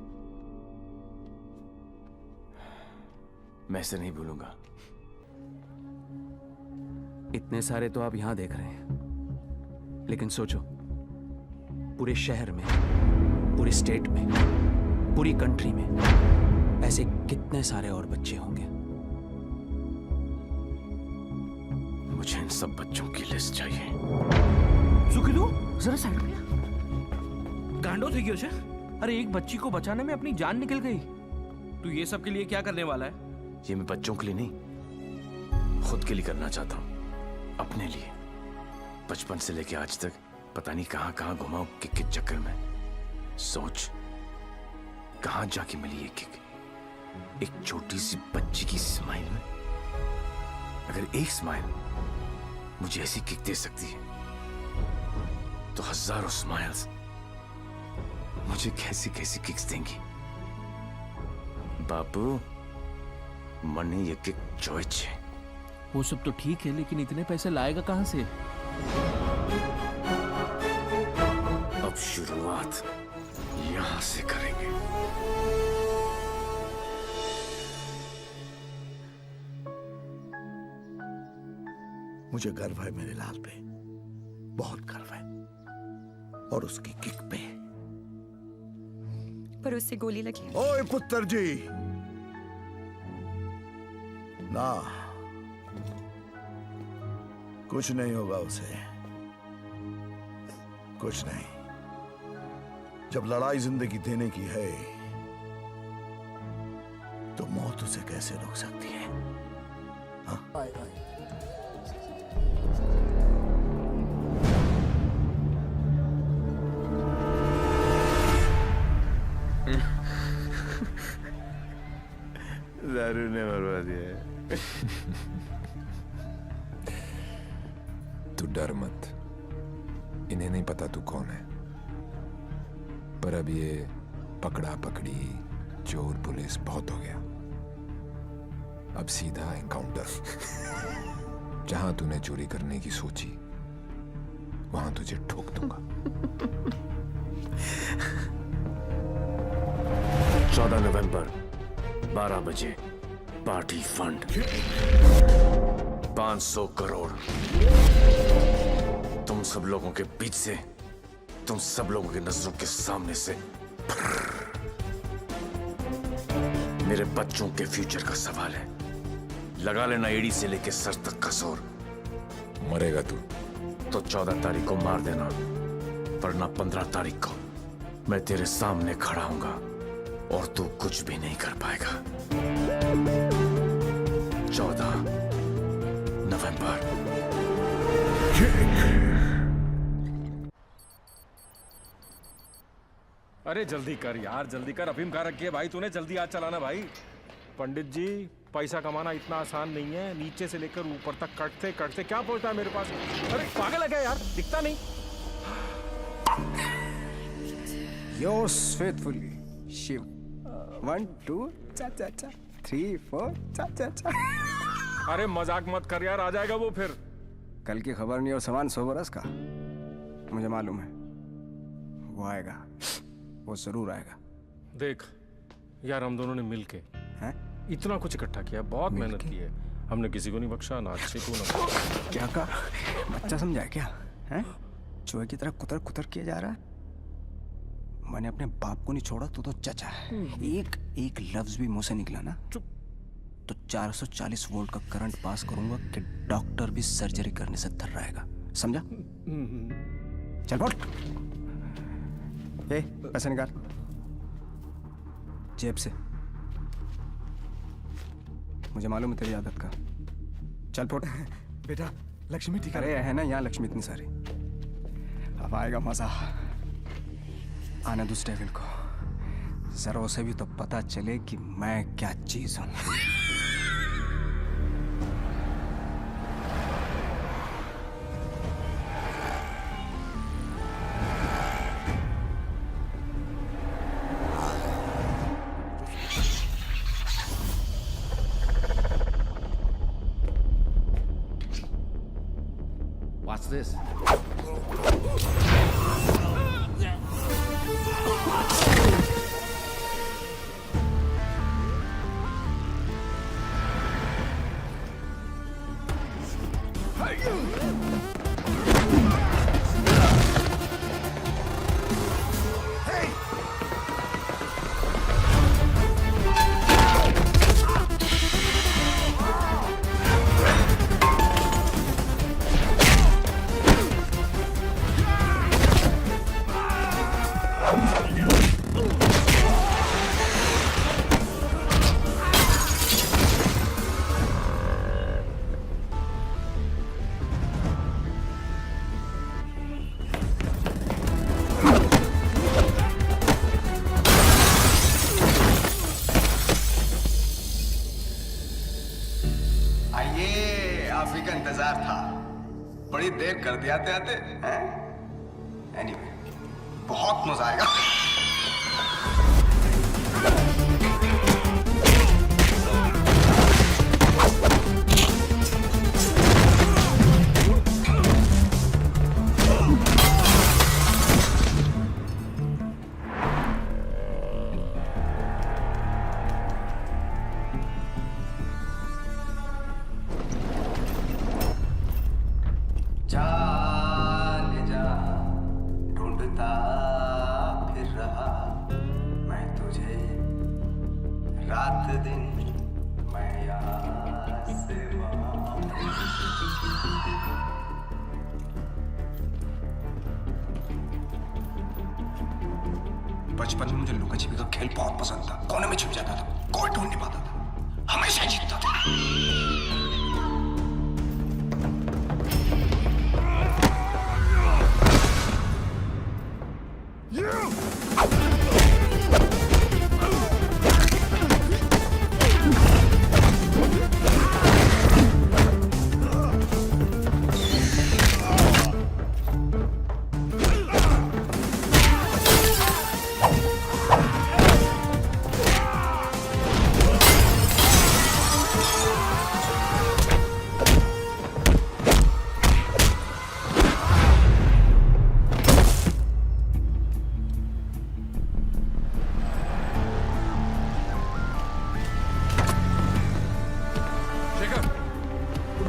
मैं इसे नहीं भूलूंगा। इतने सारे तो आप यहां देख रहे हैं, लेकिन सोचो, पूरे शहर में, पूरे स्टेट में, पूरी कंट्री में ऐसे कितने सारे और बच्चे होंगे। मुझे इन सब बच्चों की लिस्ट चाहिए। सुखिलू, जरा साइड में गांडो थी क्यों? अरे एक बच्ची को बचाने में अपनी जान निकल गई। तू ये सब के लिए क्या करने वाला है? ये मैं बच्चों के लिए नहीं, खुद के लिए करना चाहता हूँ, अपने लिए। बचपन से लेके आज तक पता नहीं कहां कहां घुमा किक के चक्कर में। सोच, कहां जाके मिली ये किक? एक छोटी सी बच्ची की स्माइल में। अगर एक स्माइल मुझे ऐसी किक दे सकती है, तो हजारों स्माइल्स मुझे कैसी कैसी किक्स देंगी। बाबू, मनी ये किक चॉइस है। वो सब तो ठीक है, लेकिन इतने पैसे लाएगा कहां से? अब शुरुआत यहां से करेंगे। मुझे गर्व है मेरे लाल पे, बहुत गर्व है, और उसकी किक पे। पर उससे गोली लगी। ओए पुत्र जी, ना, कुछ नहीं होगा उसे, कुछ नहीं। जब लड़ाई जिंदगी देने की है, तो मौत उसे कैसे रोक सकती है? हाँ? दारू ने मरवा दिया। तू डर मत, इन्हें नहीं पता तू कौन है। पर अब ये पकड़ा पकड़ी, चोर पुलिस बहुत हो गया। अब सीधा एनकाउंटर। जहां तूने चोरी करने की सोची, वहां तुझे ठोक दूंगा। 14 नवंबर 12 बजे पार्टी फंड 500 करोड़ तुम सब लोगों के बीच से, तुम सब लोगों की नजरों के सामने से। मेरे बच्चों के फ्यूचर का सवाल है। लगा लेना एड़ी से लेके सर तक का जोर। मरेगा तू तो 14 तारीख को मार देना, वरना 15 तारीख को मैं तेरे सामने खड़ा हूंगा और तू कुछ भी नहीं कर पाएगा। 14 नवंबर। अरे जल्दी कर यार, जल्दी कर। अफीम खा रखी है भाई तूने, जल्दी आज चलाना भाई। पंडित जी, पैसा कमाना इतना आसान नहीं है। नीचे से लेकर ऊपर तक कटते कटते क्या पहुंचता है मेरे पास। अरे पागल है क्या यार, दिखता नहीं। Yours faithfully, Shiv. 1 2 चा चा चा 3 4 चा चा चा। अरे मजाक मत कर यार, आ जाएगा वो फिर। कल की खबर नहीं और सामान 100 बरस का। मुझे मालूम है वो आएगा, वो जरूर आएगा। देख यार, हम दोनों ने मिलके हैं इतना कुछ इकट्ठा किया, बहुत मेहनत की है हमने। किसी को नहीं बख्शा, ना अच्छे को ना। क्या कहा? बच्चा समझा है क्या? हैं? चूहे की तरह कुतर कुतर किया जा रहा है। मैंने अपने बाप को नहीं छोड़ा, तू तो चचा है। एक लफ्ज भी मुंह से निकला ना तो 440 वोल्ट का करंट पास करूंगा कि डॉक्टर भी सर्जरी करने से थर रहेगा। समझा? चल बोल। पैसा निकाल जेब से। मुझे मालूम है तेरी आदत का। चल फोट। बेटा लक्ष्मी ठीक अरे है ना यहाँ लक्ष्मी इतनी सारी। अब आएगा मजा। आने दो डेविल को, जरा उसे भी तो पता चले कि मैं क्या चीज हूं। What's this? इंतजार था। बड़ी देर कर दिया आते हैं। एनीवे, बहुत मजा आएगा। ढूंढता फिर रहा मैं तुझे, रात दिन मैं यहाँ से वहाँ। बचपन में मुझे लुका छिपी का खेल बहुत पसंद था। कोने में छुप जाता था, कोई ढूंढ नहीं पाता था, हमेशा जीतता था।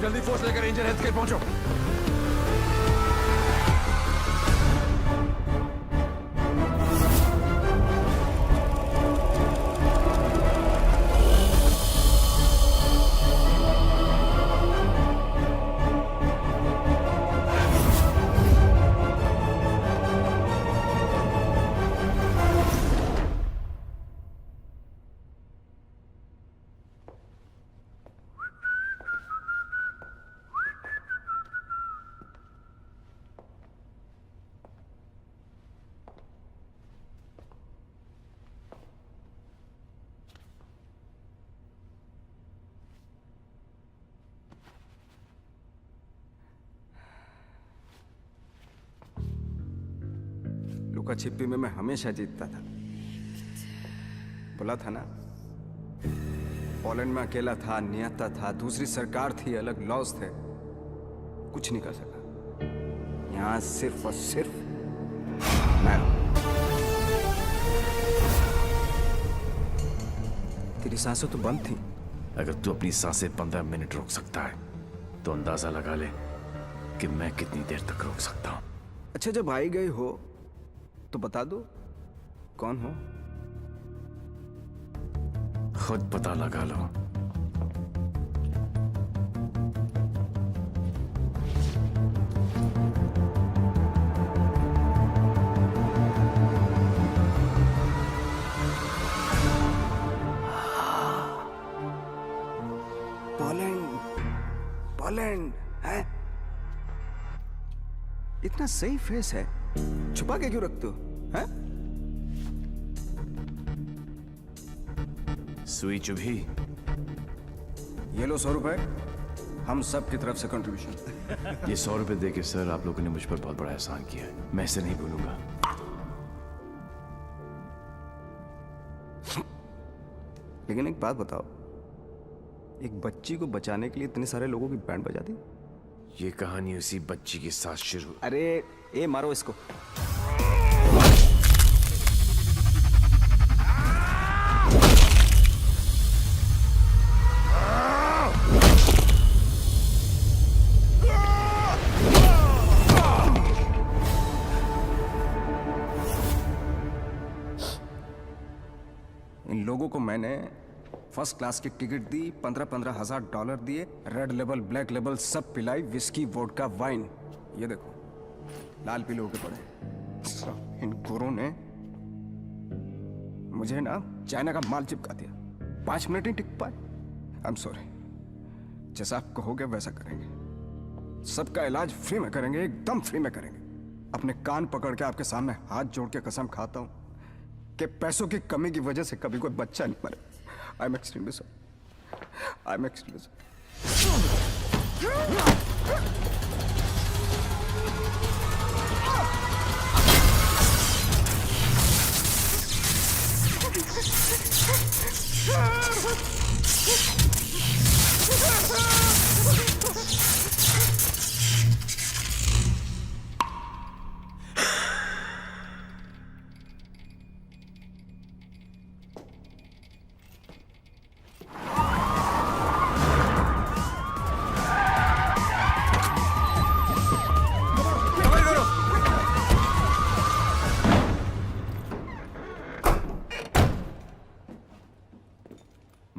जल्दी फोर्स लेकर रेंजर हेल्थ केयर पहुंचो। लुका छिपी में मैं हमेशा जीतता था। बोला था ना, पोलैंड में अकेला था, नियता था, दूसरी सरकार थी, अलग लॉज थे, कुछ नहीं कर सका। यहाँ सिर्फ और सिर्फ मैं। तेरी सांसें तो बंद थी। अगर तू अपनी सांसें 15 मिनट रोक सकता है तो अंदाजा लगा ले कि मैं कितनी देर तक रोक सकता हूँ। अच्छा, जब आई गई हो तो बता दो कौन हो। खुद पता लगा लो। पोलैंड है? इतना सही फेस है, छुपा के क्यों रखते हो? हैं? सुई चुभी। ये लो 100 रुपए, हम सब की तरफ से कंट्रीब्यूशन। ये 100 रुपए देके सर आप लोगों ने मुझ पर बहुत बड़ा एहसान किया है, मैं इसे नहीं भूलूंगा। लेकिन एक बात बताओ, एक बच्ची को बचाने के लिए इतने सारे लोगों की बैंड बजा दी? ये कहानी उसी बच्ची के साथ शुरू। अरे ए मारो इसको। इन लोगों को मैंने फर्स्ट क्लास की टिकट दी, 15-15 हजार डॉलर दिए, रेड लेबल ब्लैक लेबल सब पिलाई, विस्की वोडका वाइन। ये देखो लाल पीले होके पड़े। इन गोरों ने मुझे ना चाइना का माल चिपका दिया। 5 मिनट ही टिक पाए। आई एम सॉरी, जैसा आप कहोगे वैसा करेंगे। सबका इलाज फ्री में करेंगे, एकदम फ्री में करेंगे। अपने कान पकड़ के आपके सामने हाथ जोड़ के कसम खाता हूं कि पैसों की कमी की वजह से कभी कोई बच्चा नहीं मरे। I am extremely sorry.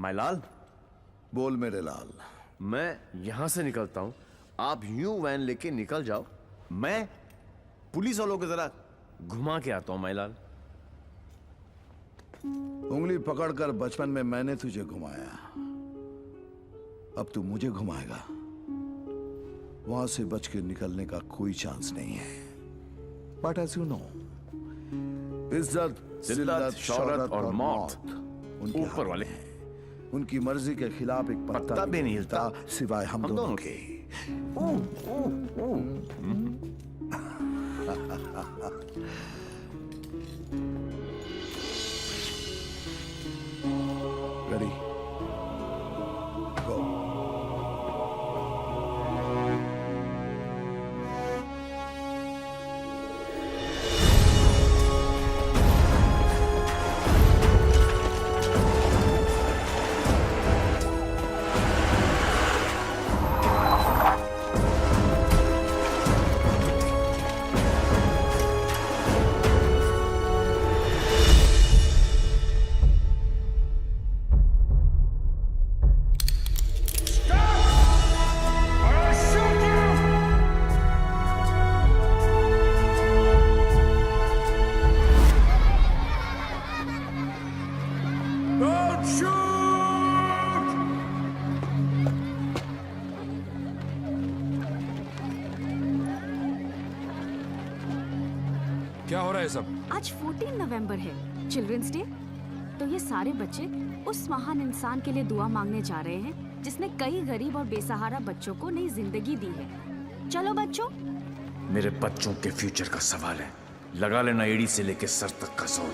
My लाल, बोल मेरे लाल। मैं यहां से निकलता हूं, आप यूं वैन लेके निकल जाओ, मैं पुलिस वालों की तरह घुमा के आता हूं माय लाल। उंगली पकड़कर बचपन में मैंने तुझे घुमाया, अब तू मुझे घुमाएगा। वहां से बच के निकलने का कोई चांस नहीं है। बट एज यू नो, इज्जत, जिल्लत, शौहरत और मौत उनके ऊपर वाले हैं। उनकी मर्जी के खिलाफ एक पत्ता भी नहीं हिलता सिवाय हम दोनों के। रेडी, गो। क्या हो रहा है सब? आज 14 नवंबर है, चिल्ड्रंस डे। तो ये सारे बच्चे उस महान इंसान के लिए दुआ मांगने जा रहे हैं जिसने कई गरीब और बेसहारा बच्चों को नई जिंदगी दी है। चलो बच्चों। मेरे बच्चों के फ्यूचर का सवाल है, लगा लेना एड़ी से लेके सर तक का जोर।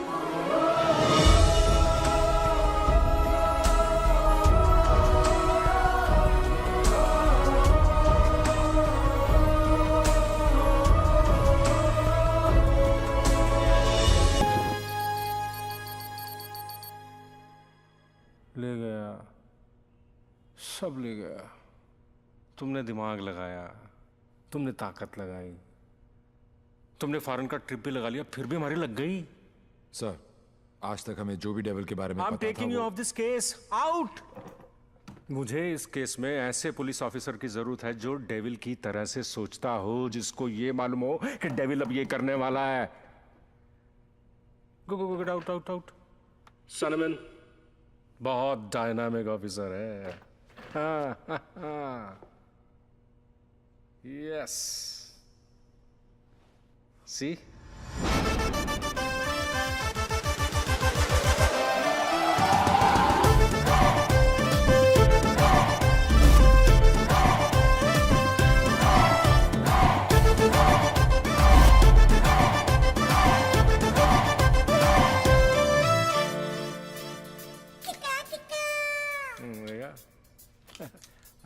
ले गया, सब ले गया। तुमने दिमाग लगाया, तुमने ताकत लगाई, तुमने फॉरेन का ट्रिप भी लगा लिया, फिर भी हमारी लग गई। सर, आज तक हमें जो भी डेविल के बारे में I'm पता था taking you off this case. Out! मुझे इस केस में ऐसे पुलिस ऑफिसर की जरूरत है जो डेविल की तरह से सोचता हो, जिसको ये मालूम हो कि डेविल अब ये करने वाला है। गो गो गो, आउट आउट आउट। सनमैन बहुत डायनामिक ऑफिसर है। Yes, C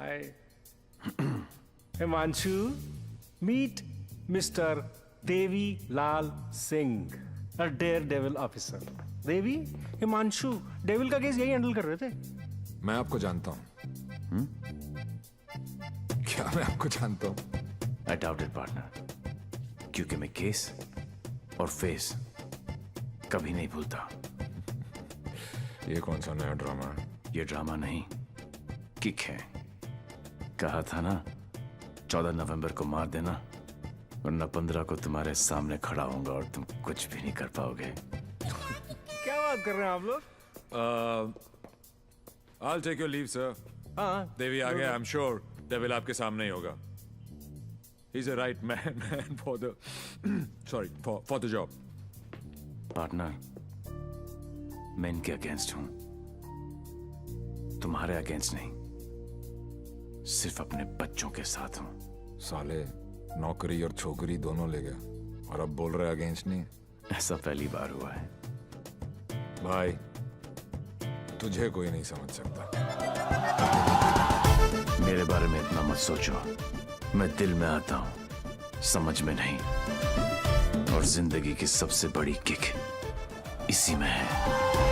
Hi. Himanshu, meet Mr. Devi Lal Singh, a daredevil officer. Devi, Himanshu devil का केस यही हैंडल कर रहे थे। मैं आपको जानता हूं। क्या मैं आपको जानता हूं? I doubt it, partner. क्योंकि मैं केस और फेस कभी नहीं भूलता। ये कौन सा नया ड्रामा है? ये ड्रामा नहीं, किक है। कहा था ना, 14 नवंबर को मार देना, वरना 15 को तुम्हारे सामने खड़ा होऊंगा और तुम कुछ भी नहीं कर पाओगे। क्या बात कर रहे हैं आप लोग? I'll take your leave, sir. हाँ, देवी आ गया, I'm sure डेविल आपके सामने ही होगा। He's a right man for the for the job. Partner, मैं इनके अगेंस्ट हूं, तुम्हारे अगेंस्ट नहीं, सिर्फ अपने बच्चों के साथ हूं। साले नौकरी और छोकरी दोनों ले गया और अब बोल रहे अगेंस्ट नहीं। ऐसा पहली बार हुआ है भाई, तुझे कोई नहीं समझ सकता। मेरे बारे में इतना मत सोचो, मैं दिल में आता हूं, समझ में नहीं। और जिंदगी की सबसे बड़ी किक इसी में है।